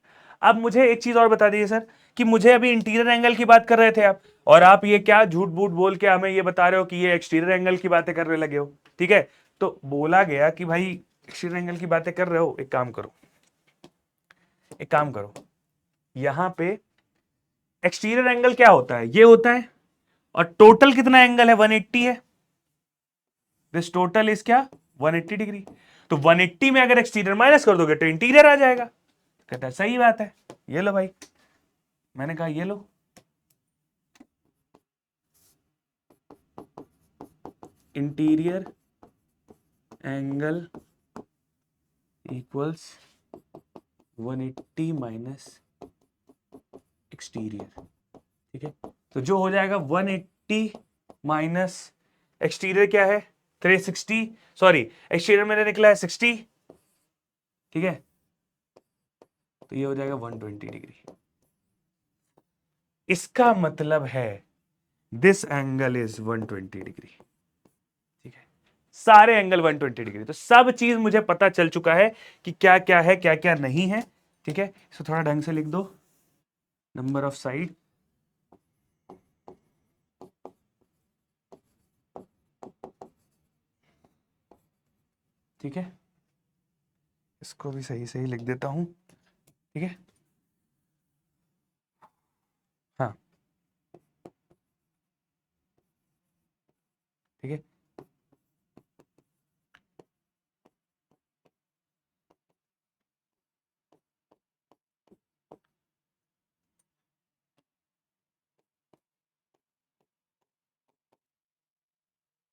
अब मुझे एक चीज और बता दीजिए सर, कि मुझे अभी इंटीरियर एंगल की बात कर रहे थे आप, और आप ये क्या झूठ बूठ बोल के हमें ये बता रहे हो कि ये एक्सटीरियर एंगल की बातें करने लगे हो, ठीक है। तो बोला गया कि भाई एक्सटीरियर एंगल की बातें कर रहे हो, एक काम करो, एक काम करो, यहां पे एक्सटीरियर एंगल क्या होता है, ये होता है, और टोटल कितना एंगल है, 180 है, दिस टोटल इज क्या, 180 डिग्री, तो 180 में अगर एक्सटीरियर माइनस कर दोगे तो इंटीरियर आ जाएगा, कहता है सही बात है, ये लो भाई, मैंने कहा ये लो, interior angle equals 180 minus exterior, ठीक है। तो जो हो जाएगा 180 माइनस एक्सटीरियर क्या है 360, सॉरी एक्सटीरियर मैंने निकला है 60, ठीक है, तो ये हो जाएगा 120 डिग्री। इसका मतलब है दिस एंगल इज 120 डिग्री, ठीक है, सारे एंगल 120 डिग्री, तो सब चीज मुझे पता चल चुका है कि क्या क्या है क्या क्या नहीं है, ठीक है। इसको थोड़ा ढंग से लिख दो, नंबर ऑफ साइड, ठीक है, इसको भी सही सही लिख देता हूं, ठीक है, हाँ, ठीक है।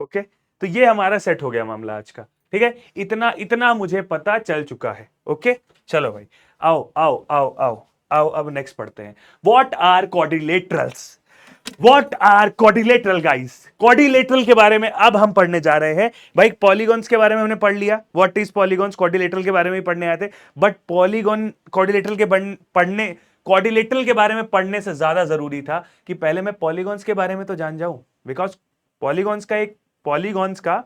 ओके, तो ये हमारा सेट हो गया मामला आज का। ठीक है, इतना इतना मुझे पता चल चुका है। ओके, चलो भाई, आओ आओ आओ आओ आओ, अब नेक्स्ट पढ़ते हैं। What are quadrilaterals? What are quadrilateral guys? Quadrilateral के बारे में अब हम पढ़ने जा रहे हैं भाई। पॉलीगॉन्स के बारे में हमने पढ़ लिया, व्हाट इज पॉलीगॉन्स, क्वाड्रिलेटरल के बारे में ही पढ़ने आए थे। बट पॉलीगॉन क्वाड्रिलेटरल के पढ़ने क्वाड्रिलेटरल के बारे में पढ़ने से ज्यादा जरूरी था कि पहले मैं पॉलीगॉन्स के बारे में तो जान जाऊं, बिकॉज पॉलीगॉन्स का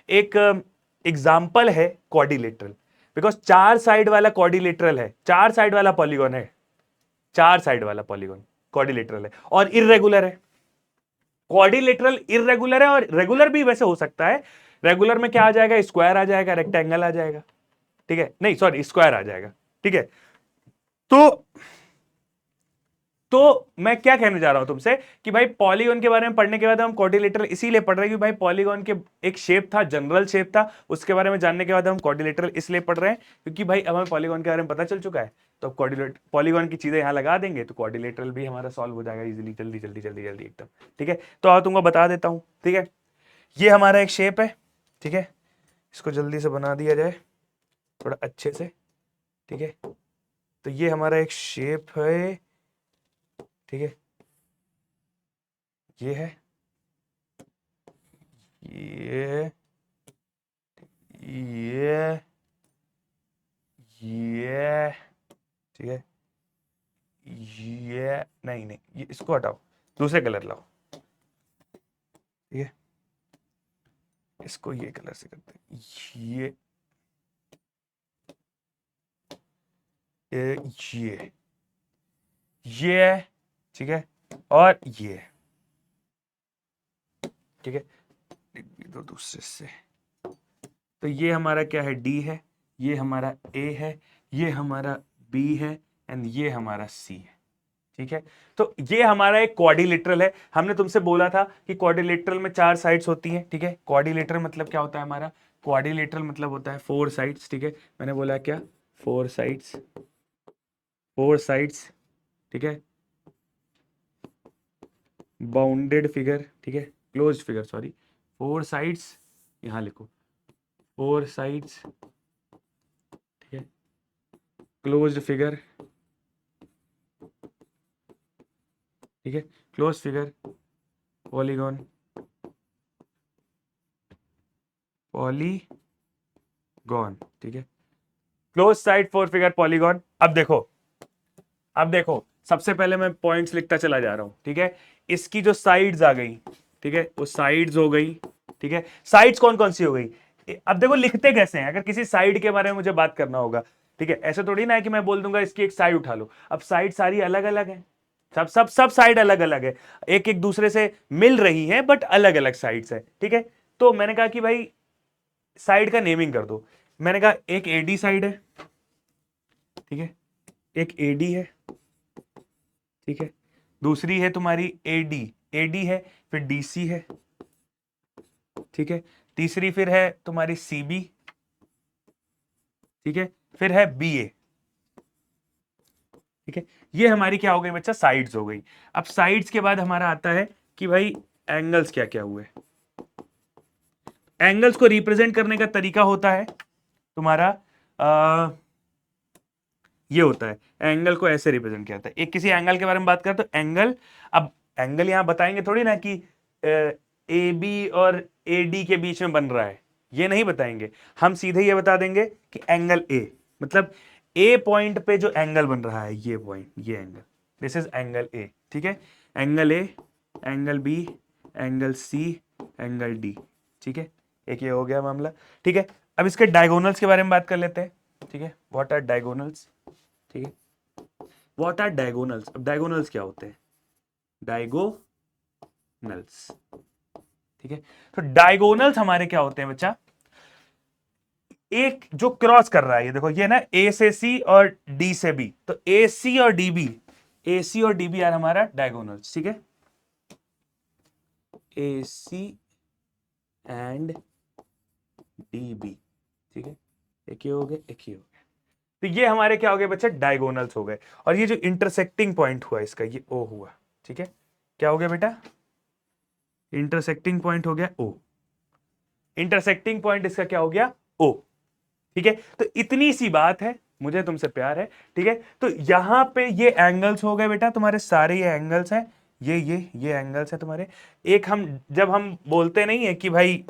एक एग्जाम्पल है क्वाड्रिलेटरल, बिकॉज 4 साइड वाला क्वाड्रिलेटरल है, 4 साइड वाला पॉलीगॉन है, 4 साइड वाला पॉलीगॉन क्वाड्रिलेटरल है और इररेगुलर है। क्वाड्रिलेटरल इररेगुलर है और रेगुलर भी वैसे हो सकता है। रेगुलर में क्या आ जाएगा? स्क्वायर आ जाएगा, रेक्टेंगल आ जाएगा। ठीक है, नहीं सॉरी, स्क्वायर आ जाएगा। ठीक है, तो मैं क्या कहने जा रहा हूं तुमसे कि भाई पॉलीगॉन के बारे में पढ़ने के बाद हम क्वाड्रिलेटरल इसीलिए पढ़ रहे हैं कि भाई पॉलीगॉन के एक शेप था, जनरल शेप था, उसके बारे में जानने के बाद हम क्वाड्रिलेटरल इसलिए पढ़ रहे हैं क्योंकि भाई अब हमें पॉलीगॉन के बारे में पता चल चुका है। तो अब पॉलीगॉन की चीजें यहां लगा देंगे तो क्वाड्रिलेटरल भी हमारा सॉल्व हो जाएगा इजिली, जल्दी जल्दी जल्दी जल्दी एकदम। ठीक है, तो आओ तुमको बता देता हूं। ठीक है, ये हमारा एक शेप है। ठीक है, इसको जल्दी से बना दिया जाए थोड़ा अच्छे से। ठीक है, तो ये हमारा एक शेप है। ठीक है, ये है, ये ये ये ठीक है, ये नहीं नहीं, ये इसको हटाओ, दूसरे कलर लाओ। ठीक है, इसको ये कलर से करते हैं, ये ये ठीक है, और ये। ठीक है, दो दूसरे से। तो ये हमारा क्या है? डी है, ये हमारा ए है, ये हमारा बी है, एंड ये हमारा सी है। ठीक है, तो ये हमारा एक क्वाड्रिलेटरल है। हमने तुमसे बोला था कि क्वाड्रिलेटरल में 4 साइड्स होती हैं। ठीक है, क्वाड्रिलेटरल मतलब क्या होता है हमारा? क्वाड्रिलेटरल मतलब होता है 4 साइड्स। ठीक है, मैंने बोला क्या? 4 साइड्स, 4 साइड्स। ठीक है, बाउंडेड फिगर। ठीक है, क्लोज्ड फिगर, सॉरी, 4 साइड्स, यहां लिखो 4 साइड्स। ठीक है, क्लोज्ड फिगर। ठीक है, क्लोज फिगर, पॉलीगॉन, पॉलीगॉन। ठीक है, क्लोज साइड 4 फिगर पॉलीगॉन। अब देखो, सबसे पहले मैं पॉइंट्स लिखता चला जा रहा हूं। ठीक है, इसकी जो साइड्स आ गई, ठीक है, वो साइड्स हो गई। ठीक है, साइड्स कौन कौन सी हो गई? अब देखो लिखते कैसे हैं, अगर किसी साइड के बारे में मुझे बात करना होगा। ठीक है, ऐसे थोड़ी ना है कि मैं बोल दूंगा इसकी एक साइड उठा लो। अब साइड सारी अलग अलग है, सब साइड अलग अलग है, एक एक दूसरे से मिल रही है बट अलग अलग साइड्स है। ठीक है, तो मैंने कहा कि भाई साइड का नेमिंग कर दो। मैंने कहा एक एडी साइड है। ठीक है, एक एडी है। ठीक है, दूसरी है तुम्हारी एडी, एडी है, फिर डीसी है। ठीक है, तीसरी फिर है तुम्हारी सीबी। ठीक है, फिर है बीए। ठीक है, ये हमारी क्या हो गई बच्चा? साइड्स हो गई। अब साइड्स के बाद हमारा आता है कि भाई एंगल्स क्या क्या हुए। एंगल्स को रिप्रेजेंट करने का तरीका होता है तुम्हारा ये होता है, एंगल को ऐसे रिप्रेजेंट किया जाता है। एक किसी एंगल के बारे में बात करें तो एंगल, अब एंगल यहां बताएंगे थोड़ी ना कि ए बी और ए डी के बीच में बन रहा है, ये नहीं बताएंगे। हम सीधे ये बता देंगे कि एंगल ए, मतलब ए पॉइंट पे जो एंगल बन रहा है, ये पॉइंट, ये angle, this is angle A. ठीक है, angle A, angle B, angle C, angle D. ठीक है, एक ये हो गया मामला। ठीक है, अब इसके डायगोनल्स के बारे में बात कर लेते हैं। ठीक है, व्हाट आर डायगोनल्स? ठीक है, व्हाट आर डायगोनल्स? अब डायगोनल्स क्या होते हैं? डायगोनल्स। ठीक है, तो डायगोनल्स हमारे क्या होते हैं बच्चा? एक जो क्रॉस कर रहा है, ये देखो, ये ना ए से सी और डी से बी, तो ए सी और डीबी, ए सी और डीबी यार हमारा डायगोनल्स। ठीक है, ए सी एंड डी बी, ठीक है, एक ये हो गया, एक ये हो गया। तो ये हमारे क्या हो गए बच्चा, डायगोनल्स हो गए। और ये जो इंटरसेक्टिंग पॉइंट हुआ इसका, ये ओ हुआ, ठीक है, क्या हो गया बेटा, इंटरसेक्टिंग पॉइंट हो गया ओ, इंटरसेक्टिंग पॉइंट इसका क्या हो गया, ओ, ठीक है। तो इतनी सी बात है, मुझे तुमसे प्यार है, ठीक है। तो यहां पे ये एंगल्स हो गए बेटा तुम्हारे सारे, ये एंगल्स हैं, ये एंगल्स हैं तुम्हारे। एक हम जब हम बोलते नहीं है कि भाई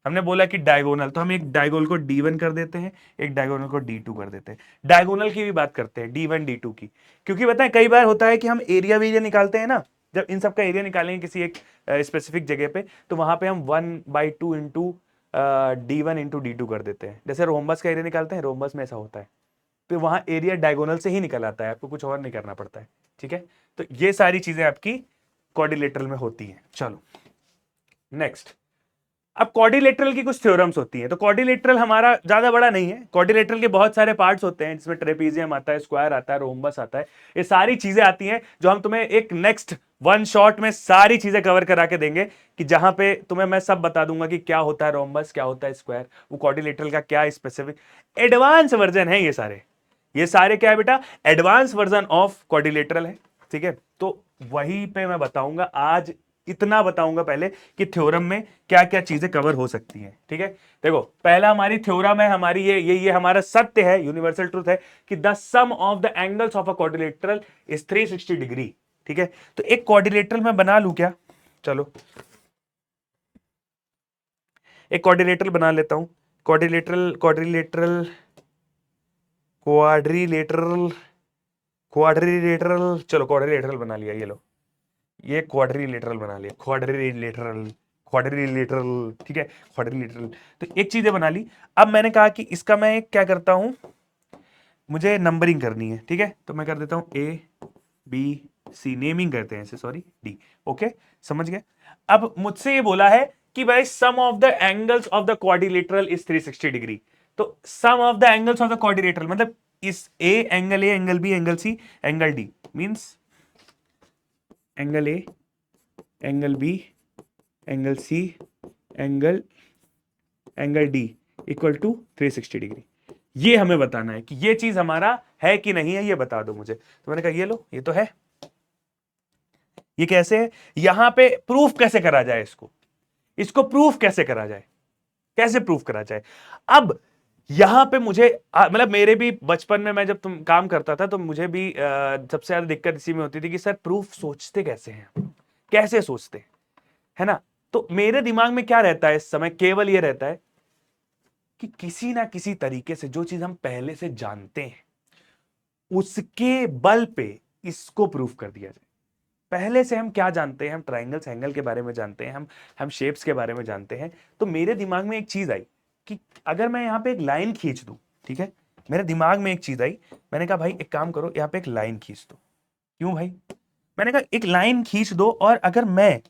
हमने बोला कि डायगोनल, तो हम एक डायगोनल को D1 कर देते हैं, एक डायगोनल को D2 कर देते हैं। डायगोनल की भी बात करते हैं, D1 D2 की, क्योंकि बताएं कई बार होता है कि हम एरिया वेरिया निकालते हैं ना, जब इन सब का एरिया निकालेंगे किसी एक स्पेसिफिक जगह पे, तो वहां पे हम 1/2 इंटू D1 इंटू D2 कर देते हैं। जैसे रोम्बस का एरिया निकालते हैं, रोम्बस में ऐसा होता है, तो वहां एरिया डायगोनल से ही निकल आता है, आपको कुछ और नहीं करना पड़ता है, ठीक है। तो ये सारी चीजें आपकी क्वाड्रिलेटरल में होती हैं। चलो नेक्स्ट, अब क्वाड्रिलेटरल की कुछ थ्योरम्स होती हैं। तो क्वाड्रिलेटरल हमारा ज्यादा बड़ा नहीं है, क्वाड्रिलेटरल के बहुत सारे पार्ट्स होते हैं, जिसमें ट्रेपीजियम आता है, स्क्वायर आता है, रोम्बस आता है, ये सारी चीजें आती हैं जो हम तुम्हें एक नेक्स्ट वन शॉट में सारी चीजें कवर करा के देंगे, कि जहां पे तुम्हें मैं सब बता दूंगा कि क्या होता है रोम्बस, क्या होता है स्क्वायर, वो क्वाड्रिलेटरल का क्या स्पेसिफिक एडवांस वर्जन है, ये सारे क्या है बेटा, एडवांस वर्जन ऑफ क्वाड्रिलेटरल है, ठीक है। तो वहीं पे मैं बताऊंगा आज, इतना बताऊंगा पहले कि थ्योरम में क्या क्या चीजें कवर हो सकती हैं, ठीक है। देखो पहला हमारी थ्योरम है, हमारी ये हमारा सत्य है, यूनिवर्सल ट्रूथ है कि the sum of the angles of a quadrilateral is 360 degree, ठीक है। तो एक क्वाड्रिलेटरल मैं बना लूं क्या, चलो एक क्वाड्रिलेटरल बना लेता हूं, क्वाड्रिलेटरल क्वाड्रिलेटरल क्वाड्रिलेटरल क्वाड्रिलेटरल चलो क्वाड्रिलेटरल बना लिया, ये लो, ये क्वाड्रिलेटरल बना लिया, क्वाड्रिलेटरल क्वाड्रिलेटरल, ठीक है, क्वाड्रिलेटरल। तो एक चीजें बना ली। अब मैंने कहा कि इसका मैं एक क्या करता हूं, मुझे नंबरिंग करनी है, ठीक है, तो मैं कर देता हूं A B C, नेमिंग करते हैं इसे, सॉरी D, ओके, समझ गए। अब मुझसे ये बोला है कि भाई sum of the angles of the quadrilateral is 360 degree. तो sum of the angles of the quadrilateral मतलब इस angle A, angle B, angle C, angle D, means angle A, angle B, angle C, angle D equal to 360 degree. ये हमें बताना है कि ये चीज हमारा है कि नहीं है, ये बता दो मुझे। तो मैंने कहा ये लो, ये तो है। ये कैसे है, यहां पे प्रूफ कैसे करा जाए, इसको प्रूफ कैसे करा जाए, कैसे प्रूफ करा जाए। अब यहां पे मुझे मतलब मेरे भी बचपन में मैं जब तुम काम करता था तो मुझे भी सबसे ज्यादा दिक्कत इसी में होती थी कि सर प्रूफ सोचते कैसे हैं, कैसे सोचते है ना। तो मेरे दिमाग में क्या रहता है इस समय, केवल ये रहता है कि किसी ना किसी तरीके से जो चीज हम पहले से जानते हैं उसके बल पे इसको प्रूफ कर दिया जाए। पहले से हम क्या जानते हैं, हम ट्राइंगल्स एंगल के बारे में जानते हैं, हम शेप्स के बारे में जानते हैं। तो मेरे दिमाग में एक चीज आई कि अगर मैं यहां पे एक लाइन खींच दूं, ठीक है, मेरे दिमाग में एक चीज आई, मैंने कहा भाई एक काम करो, यहां पे एक लाइन खींच दो। क्यों भाई, मैंने कहा एक लाइन खींच दो, और अगर मैं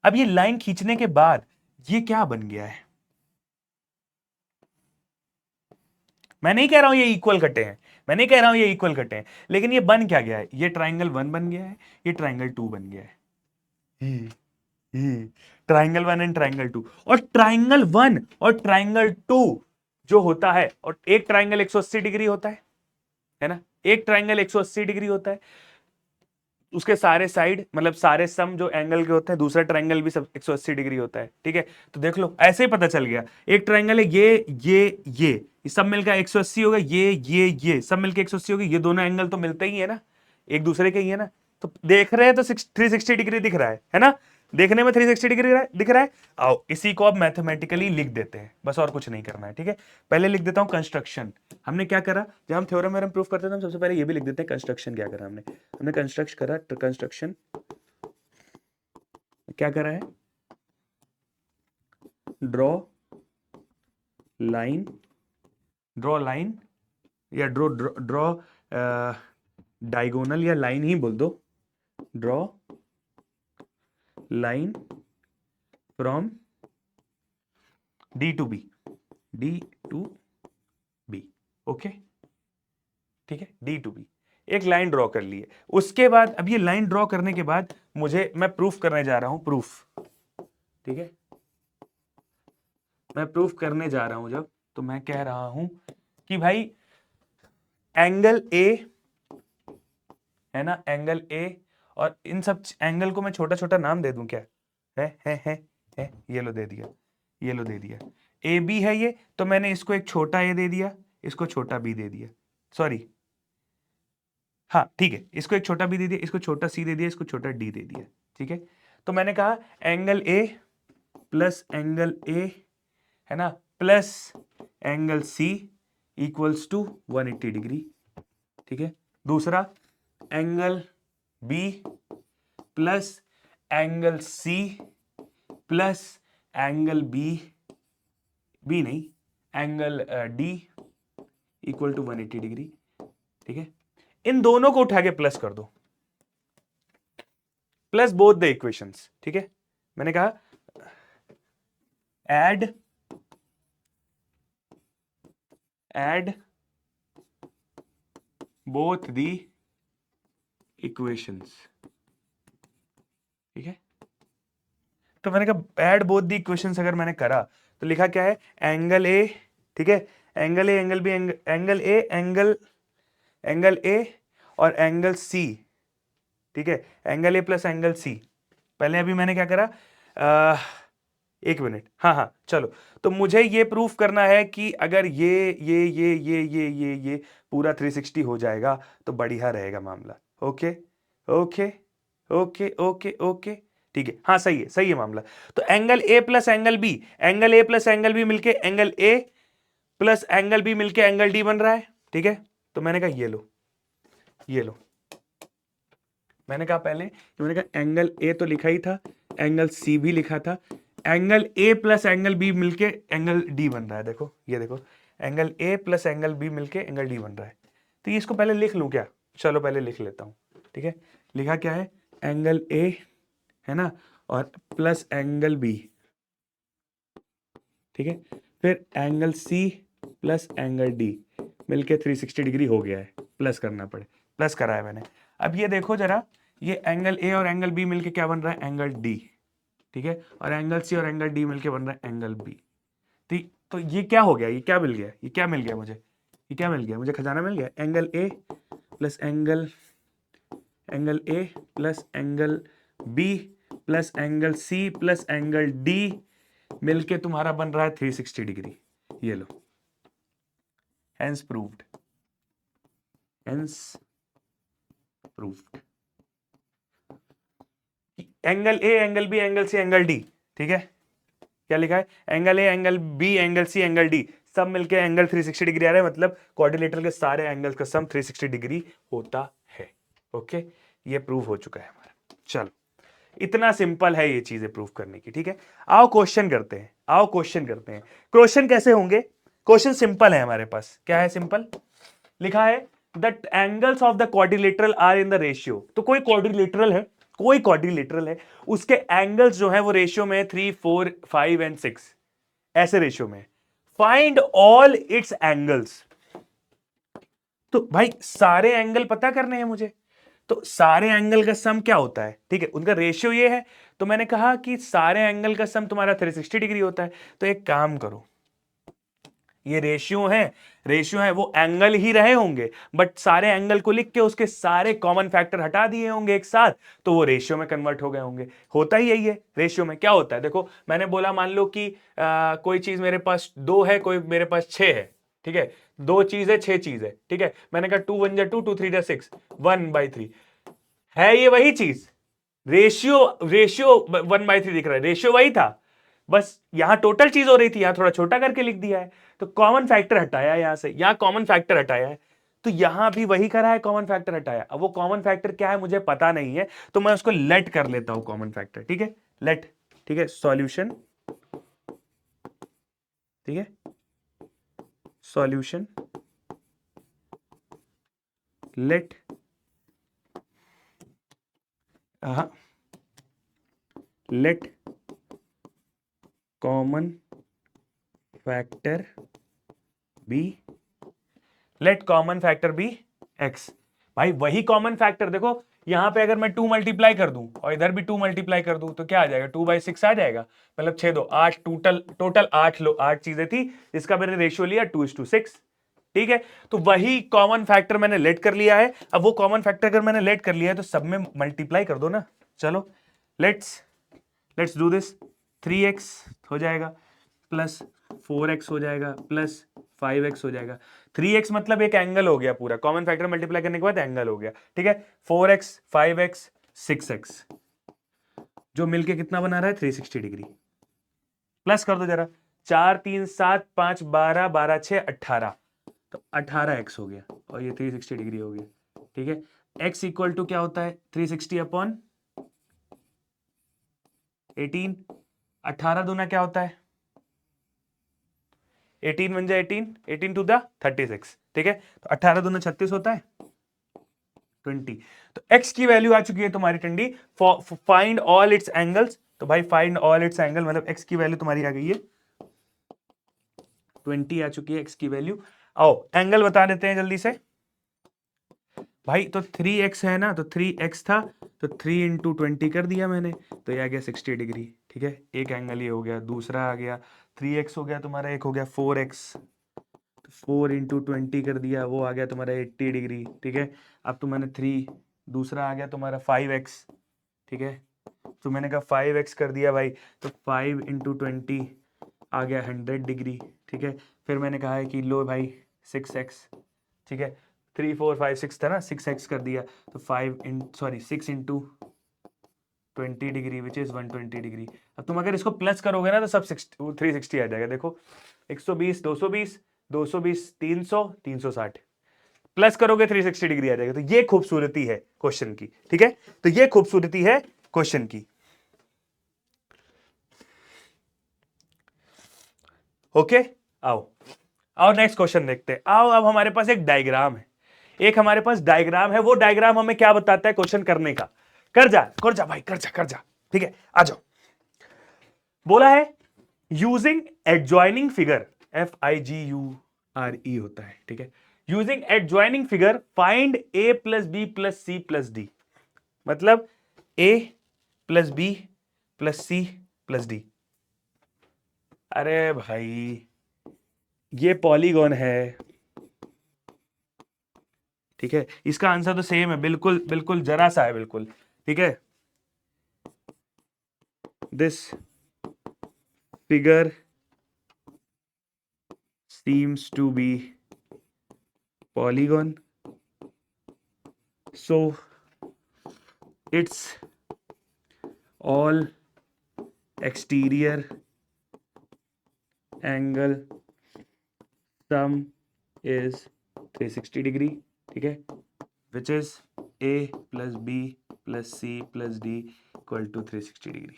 अब ये लाइन खींचने के बाद ये क्या बन गया है, मैं नहीं कह रहा हूं ये इक्वल कटे हैं, मैं नहीं कह रहा हूं ये इक्वल कटे हैं, लेकिन ये बन क्या गया है, ये ट्राइंगल 1 बन गया है, ये ट्राइंगल 2 बन गया है, ट्राइंगल 1 एंड ट्राइंगल 2। और ट्राइंगल 1 और ट्राइंगल 2 जो होता है, और एक ट्राइंगल 180 डिग्री होता है ना, एक ट्राइंगल 180 डिग्री होता है, उसके सारे साइड मतलब सारे सम जो एंगल के होते हैं, दूसरा ट्राइंगल भी सब 180 डिग्री होता है, ठीक है। तो देख लो ऐसे ही पता चल गया, एक ट्राइंगल है ये सब मिलकर 180 होगा, ये सब मिलकर 180 होगा, ये दोनों एंगल तो मिलते ही है ना, एक दूसरे के ही है ना। तो देख रहे हैं तो 360 डिग्री दिख रहा है ना, देखने में 360 डिग्री दिख रहा है। आओ इसी को अब मैथमेटिकली लिख देते हैं, बस और कुछ नहीं करना है, ठीक है। पहले लिख देता हूं कंस्ट्रक्शन। हमने क्या करा, जब हम थ्योरम में प्रूफ करते थे हम सबसे पहले ये भी लिख देते हैं कंस्ट्रक्शन क्या करा हमने कंस्ट्रक्ट करा, कंस्ट्रक्शन क्या करा है, ड्रॉ लाइन या ड्रॉ डायगोनल या लाइन ही बोल दो, draw line from D to B, okay, ठीक है, D to B एक लाइन ड्रॉ कर लिए। उसके बाद अब ये लाइन ड्रॉ करने के बाद मैं प्रूफ करने जा रहा हूं, प्रूफ, ठीक है, मैं प्रूफ करने जा रहा हूं जब, तो मैं कह रहा हूं कि भाई एंगल ए है ना, एंगल ए, और इन सब एंगल को मैं छोटा छोटा नाम दे दूं क्या? है ये लो दे दिया, ये लो दे दिया। ए बी है ये, तो मैंने इसको एक छोटा ए दे दिया, इसको छोटा बी दे दिया, सॉरी हाँ ठीक है, इसको एक छोटा बी दे दिया, इसको छोटा सी दे दिया, इसको छोटा डी दे दिया, ठीक है। तो मैंने कहा angle A plus angle A है ना, plus angle C equals to 180 degree, ठीक है। दूसरा angle B plus angle C plus angle B नहीं, angle D equal to 180 degree, ठीक है। इन दोनों को उठा के प्लस कर दो, प्लस बोथ द इक्वेशंस, ठीक है। मैंने कहा एड बोथ द इक्वेशंस, ठीक है। तो मैंने कहा ऐड बोथ द इक्वेशंस अगर मैंने करा तो लिखा क्या है, एंगल ए, ठीक है, angle A angle B, angle A angle A और एंगल सी, ठीक है, angle A plus angle C. पहले अभी मैंने क्या करा, एक मिनट, हाँ चलो। तो मुझे ये प्रूफ करना है कि अगर ये पूरा 360 हो जाएगा तो बढ़िया रहेगा मामला। Okay okay okay okay okay, ठीक है, हाँ सही है मामला। तो angle A plus angle B, angle A plus angle B मिलके angle A plus angle B मिलके एंगल डी बन रहा है, ठीक है। तो मैंने कहा ये लो, मैंने कहा पहले, मैंने कहा एंगल ए तो लिखा ही था, एंगल सी भी लिखा था, angle A plus angle B मिलके एंगल डी बन रहा है। देखो ये देखो, angle A plus angle B मिलके एंगल डी बन रहा है। तो ये इसको पहले लिख लूं क्या? चलो पहले लिख लेता हूं, ठीक है। लिखा क्या है, एंगल ए है ना, और प्लस एंगल बी, ठीक है, फिर angle C plus angle D मिलके 360 डिग्री हो गया है, प्लस करना पड़े, प्लस करा है मैंने। अब ये देखो जरा, ये एंगल ए और एंगल बी मिलके क्या बन रहा है, एंगल डी, ठीक है, और एंगल सी और एंगल डी मिलके बन रहा है एंगल बी। तो ये क्या हो गया, ये क्या मिल गया, ये क्या मिल गया मुझे, ये क्या मिल गया मुझे, खजाना मिल गया। Angle A plus angle A plus angle B plus angle C plus angle D मिलके तुम्हारा बन रहा है 360 डिग्री। ये लो, hence proved, hence proved. Angle A angle B angle C angle D, ठीक है, क्या लिखा है, angle A angle B angle C angle D सब मिलके एंगल 360 डिग्री आ रहा है, मतलब क्वाड्रिलेटरल के सारे एंगल्स का सम 360 डिग्री होता है। ओके, ये प्रूव हो चुका है हमारा। चलो, इतना सिंपल है ये चीजें प्रूव करने की, ठीक है। आओ क्वेश्चन करते हैं, आओ क्वेश्चन करते हैं। क्वेश्चन कैसे होंगे? क्वेश्चन सिंपल है हमारे पास। क्या है सिंपल? लिखा है the angles of the quadrilateral are in the ratio. तो कोई क्वाड्रिलेटरल है, कोई क्वाड्रिलेटरल है, उसके एंगल्स जो है वो रेशियो में 3, 4, 5 एंड 6 ऐसे रेशियो में। Find all it's angles. तो भाई सारे एंगल पता करने हैं मुझे, तो सारे एंगल का सम क्या होता है, ठीक है, उनका रेशियो ये है। तो मैंने कहा कि सारे एंगल का सम तुम्हारा 360 डिग्री होता है। तो एक काम करो, ये रेशियो है वो एंगल ही रहे होंगे, बट सारे एंगल को लिख के उसके सारे कॉमन फैक्टर हटा दिए होंगे एक साथ, तो वो रेशियो में कन्वर्ट हो गए होंगे। होता ही यही है, रेशियो में क्या होता है, देखो मैंने बोला मान लो कि कोई चीज मेरे पास 2 है, कोई मेरे पास 6 है, ठीक है, 2 चीज है 6 चीज है, ठीक है। मैंने कहा 2 1 2, 2 3 6, 1/3 है, ये वही चीज। रेशियो 1/3 दिख रहा है, रेशियो वही था, बस यहां टोटल चीज हो रही थी, यहां थोड़ा छोटा करके लिख दिया है। तो कॉमन फैक्टर हटाया, यहां से यहां कॉमन फैक्टर हटाया है, तो यहां भी वही करा है, कॉमन फैक्टर हटाया। अब वो कॉमन फैक्टर क्या है मुझे पता नहीं है, तो मैं उसको लेट कर लेता हूं कॉमन फैक्टर, ठीक है, लेट, ठीक है, सॉल्यूशन, ठीक है, solution let let common factor be, let common factor be x. भाई वही कॉमन फैक्टर, देखो यहां पे अगर मैं 2 मल्टीप्लाई कर दूं और इधर भी 2 मल्टीप्लाई कर दूं तो क्या आ जाएगा, 2/6 आ जाएगा। मतलब 6 2 8, टोटल टोटल 8 चीजें थी जिसका मैंने रेशियो लिया 2:6। ठीक है, तो वही कॉमन फैक्टर मैंने लेट कर लिया है। अब वो कॉमन फैक्टर अगर मैंने लेट कर लिया है तो सब में मल्टीप्लाई कर दो ना। चलो लेट्स डू दिस। 3x हो जाएगा प्लस 4x हो जाएगा प्लस 5x हो जाएगा। 3x मतलब एक एंगल हो गया पूरा, कॉमन फैक्टर मल्टीप्लाई करने के बाद एंगल हो गया। ठीक है, 4x 5x 6x जो मिलके कितना बना रहा है 360 डिग्री। प्लस कर दो जरा, 4 3 7 5 12 12 6 18, तो 18x हो गया और ये 360 डिग्री हो गया। ठीक है, x इक्वल टू क्या होता है 360 अपॉन 18। 18 दूना क्या होता है 18 बन जाए 18, 18 टू द 36। ठीक है, तो 18 दूना 36 होता है 20। तो x की वैल्यू आ चुकी है तुम्हारी ठंडी। फाइंड ऑल इट्स एंगल्स, तो भाई फाइंड ऑल इट्स एंगल मतलब x की वैल्यू तुम्हारी आ गई है 20 आ चुकी है x की वैल्यू। आओ एंगल बता देते हैं जल्दी से भाई। तो 3x है ना, तो 3x था तो 3 इंटू 20 कर दिया मैंने, तो ये आ गया 60 डिग्री। ठीक है, एक एंगल ये हो गया, दूसरा आ गया 3x हो गया तुम्हारा, एक हो गया 4x, तो 4 इंटू 20 कर दिया, वो आ गया तुम्हारा 80 डिग्री। ठीक है, अब तो मैंने 3, दूसरा आ गया तुम्हारा 5x। ठीक है, तो मैंने कहा 5x कर दिया भाई, तो 5 इंटू 20 आ गया 100 डिग्री। ठीक है, फिर मैंने कहा है कि लो भाई 6x। ठीक है, 3 4 5 6 था ना, 6x कर दिया, तो 6 into 20 degree which is 120 degree. अब तुम अगर इसको प्लस करोगे ना तो सब 360 आ जाएगा। देखो 120 220 220 300 360, प्लस करोगे 360 डिग्री आ जाएगा। तो ये खूबसूरती है क्वेश्चन की। ठीक है, तो ये खूबसूरती है क्वेश्चन की। ओके, आओ आओ नेक्स्ट क्वेश्चन देखते हैं। आओ, अब हमारे पास एक डायग्राम है, एक हमारे पास डायग्राम है। वो डायग्राम हमें क्या बताता है क्वेश्चन करने का। कर जा भाई, कर जा। ठीक है, आ जाओ। बोला है यूजिंग एडजॉइनिंग फिगर, FIGURE होता है। ठीक है, using adjoining figure find A plus B plus C plus D। मतलब A plus B plus C plus D। अरे भाई ये पॉलीगॉन है। ठीक है, इसका आंसर तो सेम है, बिल्कुल बिल्कुल जरा सा है बिल्कुल। ठीक है, this figure seems to be polygon, so its all exterior angle sum is 360 degree. ठीक है, which is A plus B plus C plus D equal to 360 degree.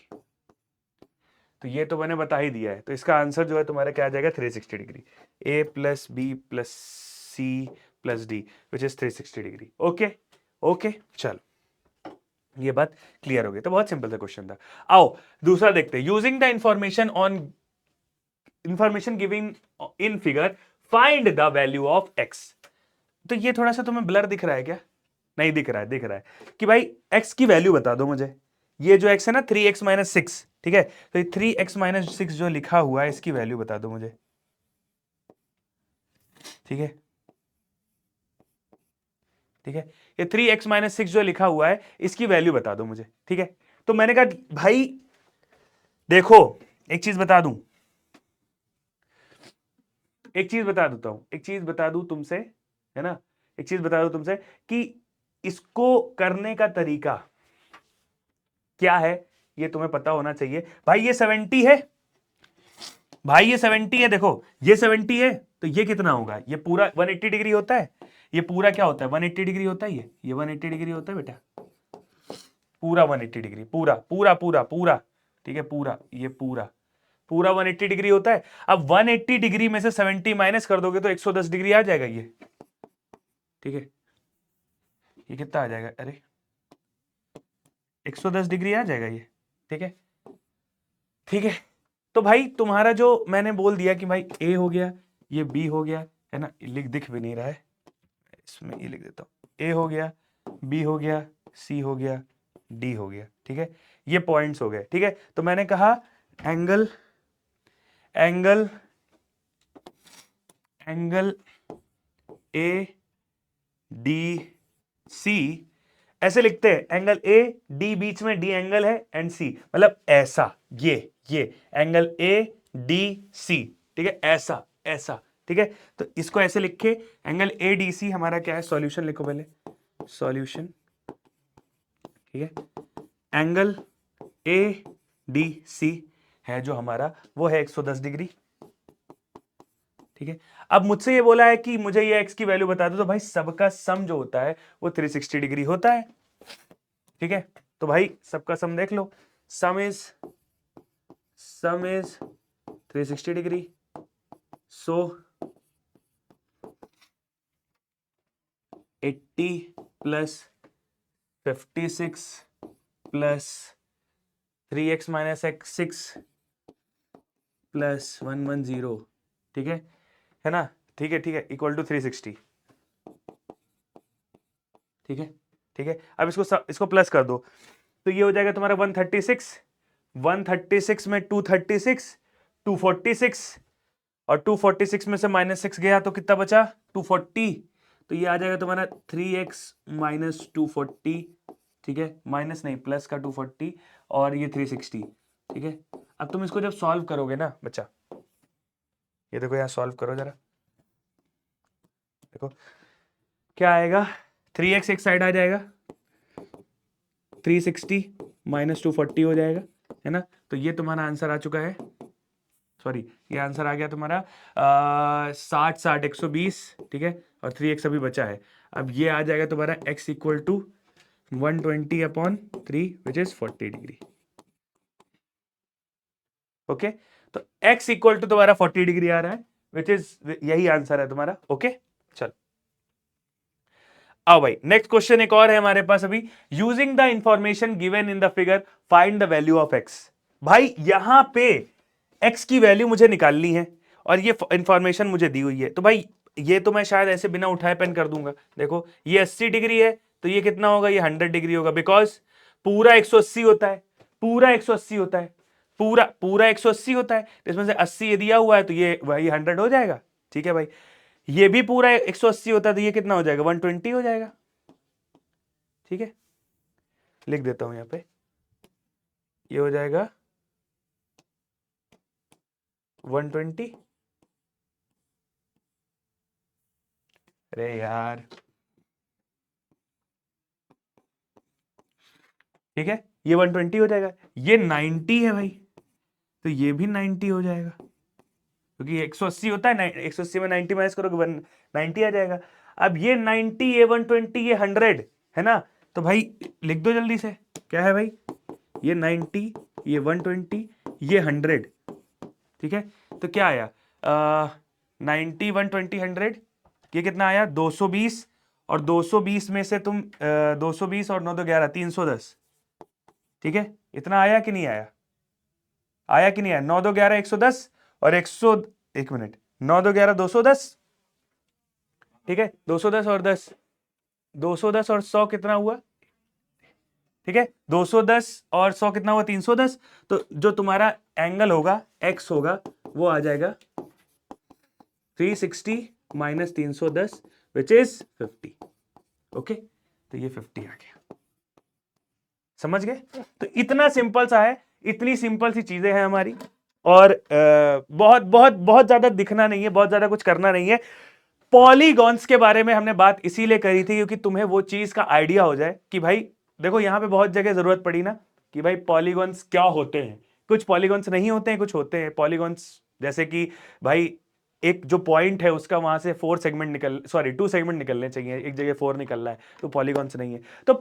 तो ये तो मैंने बता ही दिया है, तो इसका आंसर जो है तुम्हारा क्या आ जाएगा 360 degree. A plus B plus C plus D which is 360 degree. Okay okay, चलो ये बात क्लियर हो गई। तो बहुत सिंपल सा क्वेश्चन था। आओ दूसरा देखते हैं। Using the information giving in figure find the value of x। तो ये थोड़ा सा तुम्हें ब्लर दिख रहा है क्या? नहीं दिख रहा है, दिख रहा है कि भाई x की वैल्यू बता दो मुझे। ये जो x है ना 3x माइनस 6, ठीक है, तो ये 3x माइनस 6 जो लिखा हुआ है इसकी वैल्यू बता दो मुझे। ठीक है, ठीक है, ये 3x माइनस 6 जो लिखा हुआ है इसकी वैल्यू बता दो मुझे। ठीक है, तो मैंने कहा भाई देखो एक चीज बता दूं, एक चीज बता देता हूं, एक चीज बता दूं तुमसे, है ना, एक चीज बता दूं तुमसे कि इसको करने का तरीका क्या है ये तुम्हें पता होना चाहिए। भाई ये 70 है, भाई ये 70 है, देखो ये 70 है, तो ये कितना होगा, ये पूरा 180 डिग्री होता है, ये पूरा क्या होता है 180 डिग्री होता है, ये 180 डिग्री होता है बेटा, पूरा 180 डिग्री, पूरा पूरा पूरा पूरा। ठीक है, पूरा ये पूरा पूरा 180 डिग्री होता है। अब 180 डिग्री में से 70 माइनस कर दोगे तो 110 डिग्री आ जाएगा ये। ठीक है, ये कितना आ जाएगा, अरे 110 डिग्री आ जाएगा ये। ठीक है, ठीक है, तो भाई तुम्हारा जो मैंने बोल दिया कि भाई ए हो गया, ये बी हो गया, है ना, दिख भी नहीं रहा है, इसमें ये लिख देता हूं, ए हो गया, बी हो गया, सी हो गया, डी हो गया, ठीक है, ये पॉइंट्स हो गए, ठीक है। तो मैंने कहा angle angle angle A D C ऐसे लिखते हैं, एंगल ए डी बीच में डी एंगल है एंड सी, मतलब ऐसा, ये एंगल ए डी सी, ठीक है, ऐसा ऐसा, ठीक है। तो इसको ऐसे लिखे, एंगल ए डी सी हमारा क्या है, सॉल्यूशन लिखो पहले, सॉल्यूशन, ठीक है। एंगल ए डी सी है जो हमारा, वो है 110 डिग्री, ठीक है। अब मुझसे ये बोला है कि मुझे ये x की वैल्यू बता दो, तो भाई सबका सम जो होता है वो 360 डिग्री होता है, ठीक है। तो भाई सबका सम देख लो, sum is 360 degree, so 80 plus 56 plus 3x minus x 6 plus 110, ठीक है ना, ठीक है, इक्वल टू 360, ठीक है, ठीक है। अब इसको प्लस कर दो, तो ये हो जाएगा तुम्हारा 136 में 236, 246, और 246 में से -6 गया तो कितना बचा, 240, तो ये आ जाएगा तुम्हारा 3x माइनस 240, ठीक है, माइनस नहीं प्लस का 240, और ये 360, ठीक है। अब तुम इसको जब सॉल्व करोगे ना बच्चा, ये देखो यहाँ सॉल्व करो जरा, देखो क्या आएगा, 3x एक साइड आ जाएगा, 360 माइनस 240 हो जाएगा, है ना। तो ये तुम्हारा आंसर आ चुका है, सॉरी ये आंसर आ गया तुम्हारा 60 120, ठीक है, और 3x अभी बचा है। अब ये आ जाएगा तुम्हारा x equal to 120/3 which is 40 degree, okay. तो x इक्वल टू तुम्हारा 40 डिग्री आ रहा है, विच इज, यही आंसर है तुम्हारा, ओके। चल आओ भाई, नेक्स्ट क्वेश्चन एक और है हमारे पास अभी, using the information given in the figure find the value of x। भाई यहां पे x की वैल्यू मुझे निकालनी है और ये इंफॉर्मेशन मुझे दी हुई है, तो भाई ये तो मैं शायद ऐसे बिना उठाए पेन कर दूंगा। देखो ये 80 डिग्री है, तो ये कितना होगा, ये 100 डिग्री होगा, बिकॉज पूरा 180 होता है, पूरा 180 होता है, पूरा 180 होता है, तो इसमें से 80 ये दिया हुआ है, तो ये वही 100 हो जाएगा, ठीक है भाई। ये भी पूरा 180 होता है, तो ये कितना हो जाएगा, 120 हो जाएगा, ठीक है। लिख देता हूं यहां पे, ये हो जाएगा 120, अरे यार, ठीक है, ये 120 हो जाएगा, ये 90 है भाई, तो ये भी 90 हो जाएगा, क्योंकि 180 होता है, 180 में 90 माइनस करोगे 90 आ जाएगा। अब ये 90, ये 120, ये 100 है ना, तो भाई लिख दो जल्दी से, क्या है भाई, ये 90, ये 120, ये 100, ठीक है। तो क्या आया, 90 120 100, ये कितना आया 220, और 220 में से तुम 220 और 9 2 11 310, ठीक है। इतना आया कि नहीं आया, आया कि नहीं आया, 9 2 11 110 और 100, एक मिनट, 9 2 11 210, ठीक है, 210 और 10, 210 और 100 कितना हुआ, ठीक है, 210 और 100 कितना हुआ, 310। तो जो तुम्हारा एंगल होगा x होगा, वो आ जाएगा 360 माइनस 310 विच इज 50, ओके। तो ये 50 आ गया, समझ गए। तो इतना सिंपल सा है, इतनी सिंपल सी चीजें हैं हमारी, और बहुत बहुत बहुत ज्यादा दिखना नहीं है, बहुत ज्यादा कुछ करना नहीं है। पॉलीगॉन्स के बारे में हमने बात इसीलिए करी थी क्योंकि तुम्हें वो चीज का आइडिया हो जाए कि भाई देखो यहां पे बहुत जगह जरूरत पड़ी ना कि भाई पॉलीगॉन्स क्या होते हैं, कुछ पॉलीगॉन्स नहीं होते हैं, कुछ होते हैं पॉलीगॉन्स, जैसे कि भाई एक जो पॉइंट है उसका वहां से 2 सेगमेंट निकलने चाहिए, एक जगह 4 निकलना है, तो पॉलीगॉन्स नहीं है। तो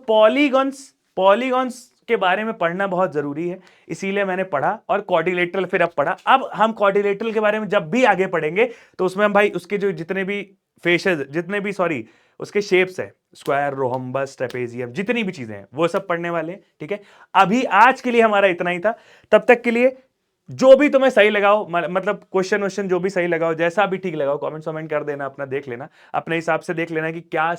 पॉलीगॉन्स के बारे में पढ़ना बहुत जरूरी है, इसीलिए मैंने पढ़ा, और क्वाड्रिलेटरल फिर अब पढ़ा। अब हम क्वाड्रिलेटरल के बारे में जब भी आगे पढ़ेंगे तो उसमें हम भाई उसके जो जितने भी फेसेस, उसके शेप्स है, स्क्वायर, रोहम्बस, ट्रेपेजियम, जितनी भी चीजें हैं वो सब पढ़ने वाले हैं, ठीक है। अभी आज के लिए हमारा इतना ही था, तब तक के लिए जो भी तुम्हें सही लगाओ, मतलब क्वेश्चन जो भी सही लगाओ, जैसा भी ठीक लगाओ, कमेंट कर देना, अपना देख लेना, अपने हिसाब से देख लेना कि क्या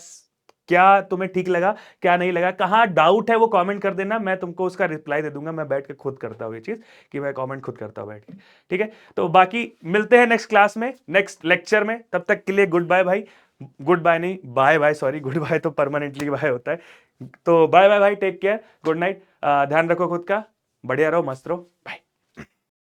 क्या तुम्हें ठीक लगा, क्या नहीं लगा, कहाँ डाउट है वो कमेंट कर देना, मैं तुमको उसका रिप्लाई दे दूंगा। मैं बैठ के खुद करता हूँ ये चीज कि मैं कमेंट खुद करता हूँ बैठ के। ठीक है, तो बाकी मिलते हैं नेक्स्ट क्लास में, नेक्स्ट लेक्चर में। तब तक के लिए गुड बाय भाई। गुड बाय नहीं, bye bye, sorry, good bye तो परमानेंटली बाय होता है। तो बाय बाय भाई, टेक केयर, गुड नाइट, ध्यान रखो खुद का, बढ़िया रहो, मस्त रहो, बाय।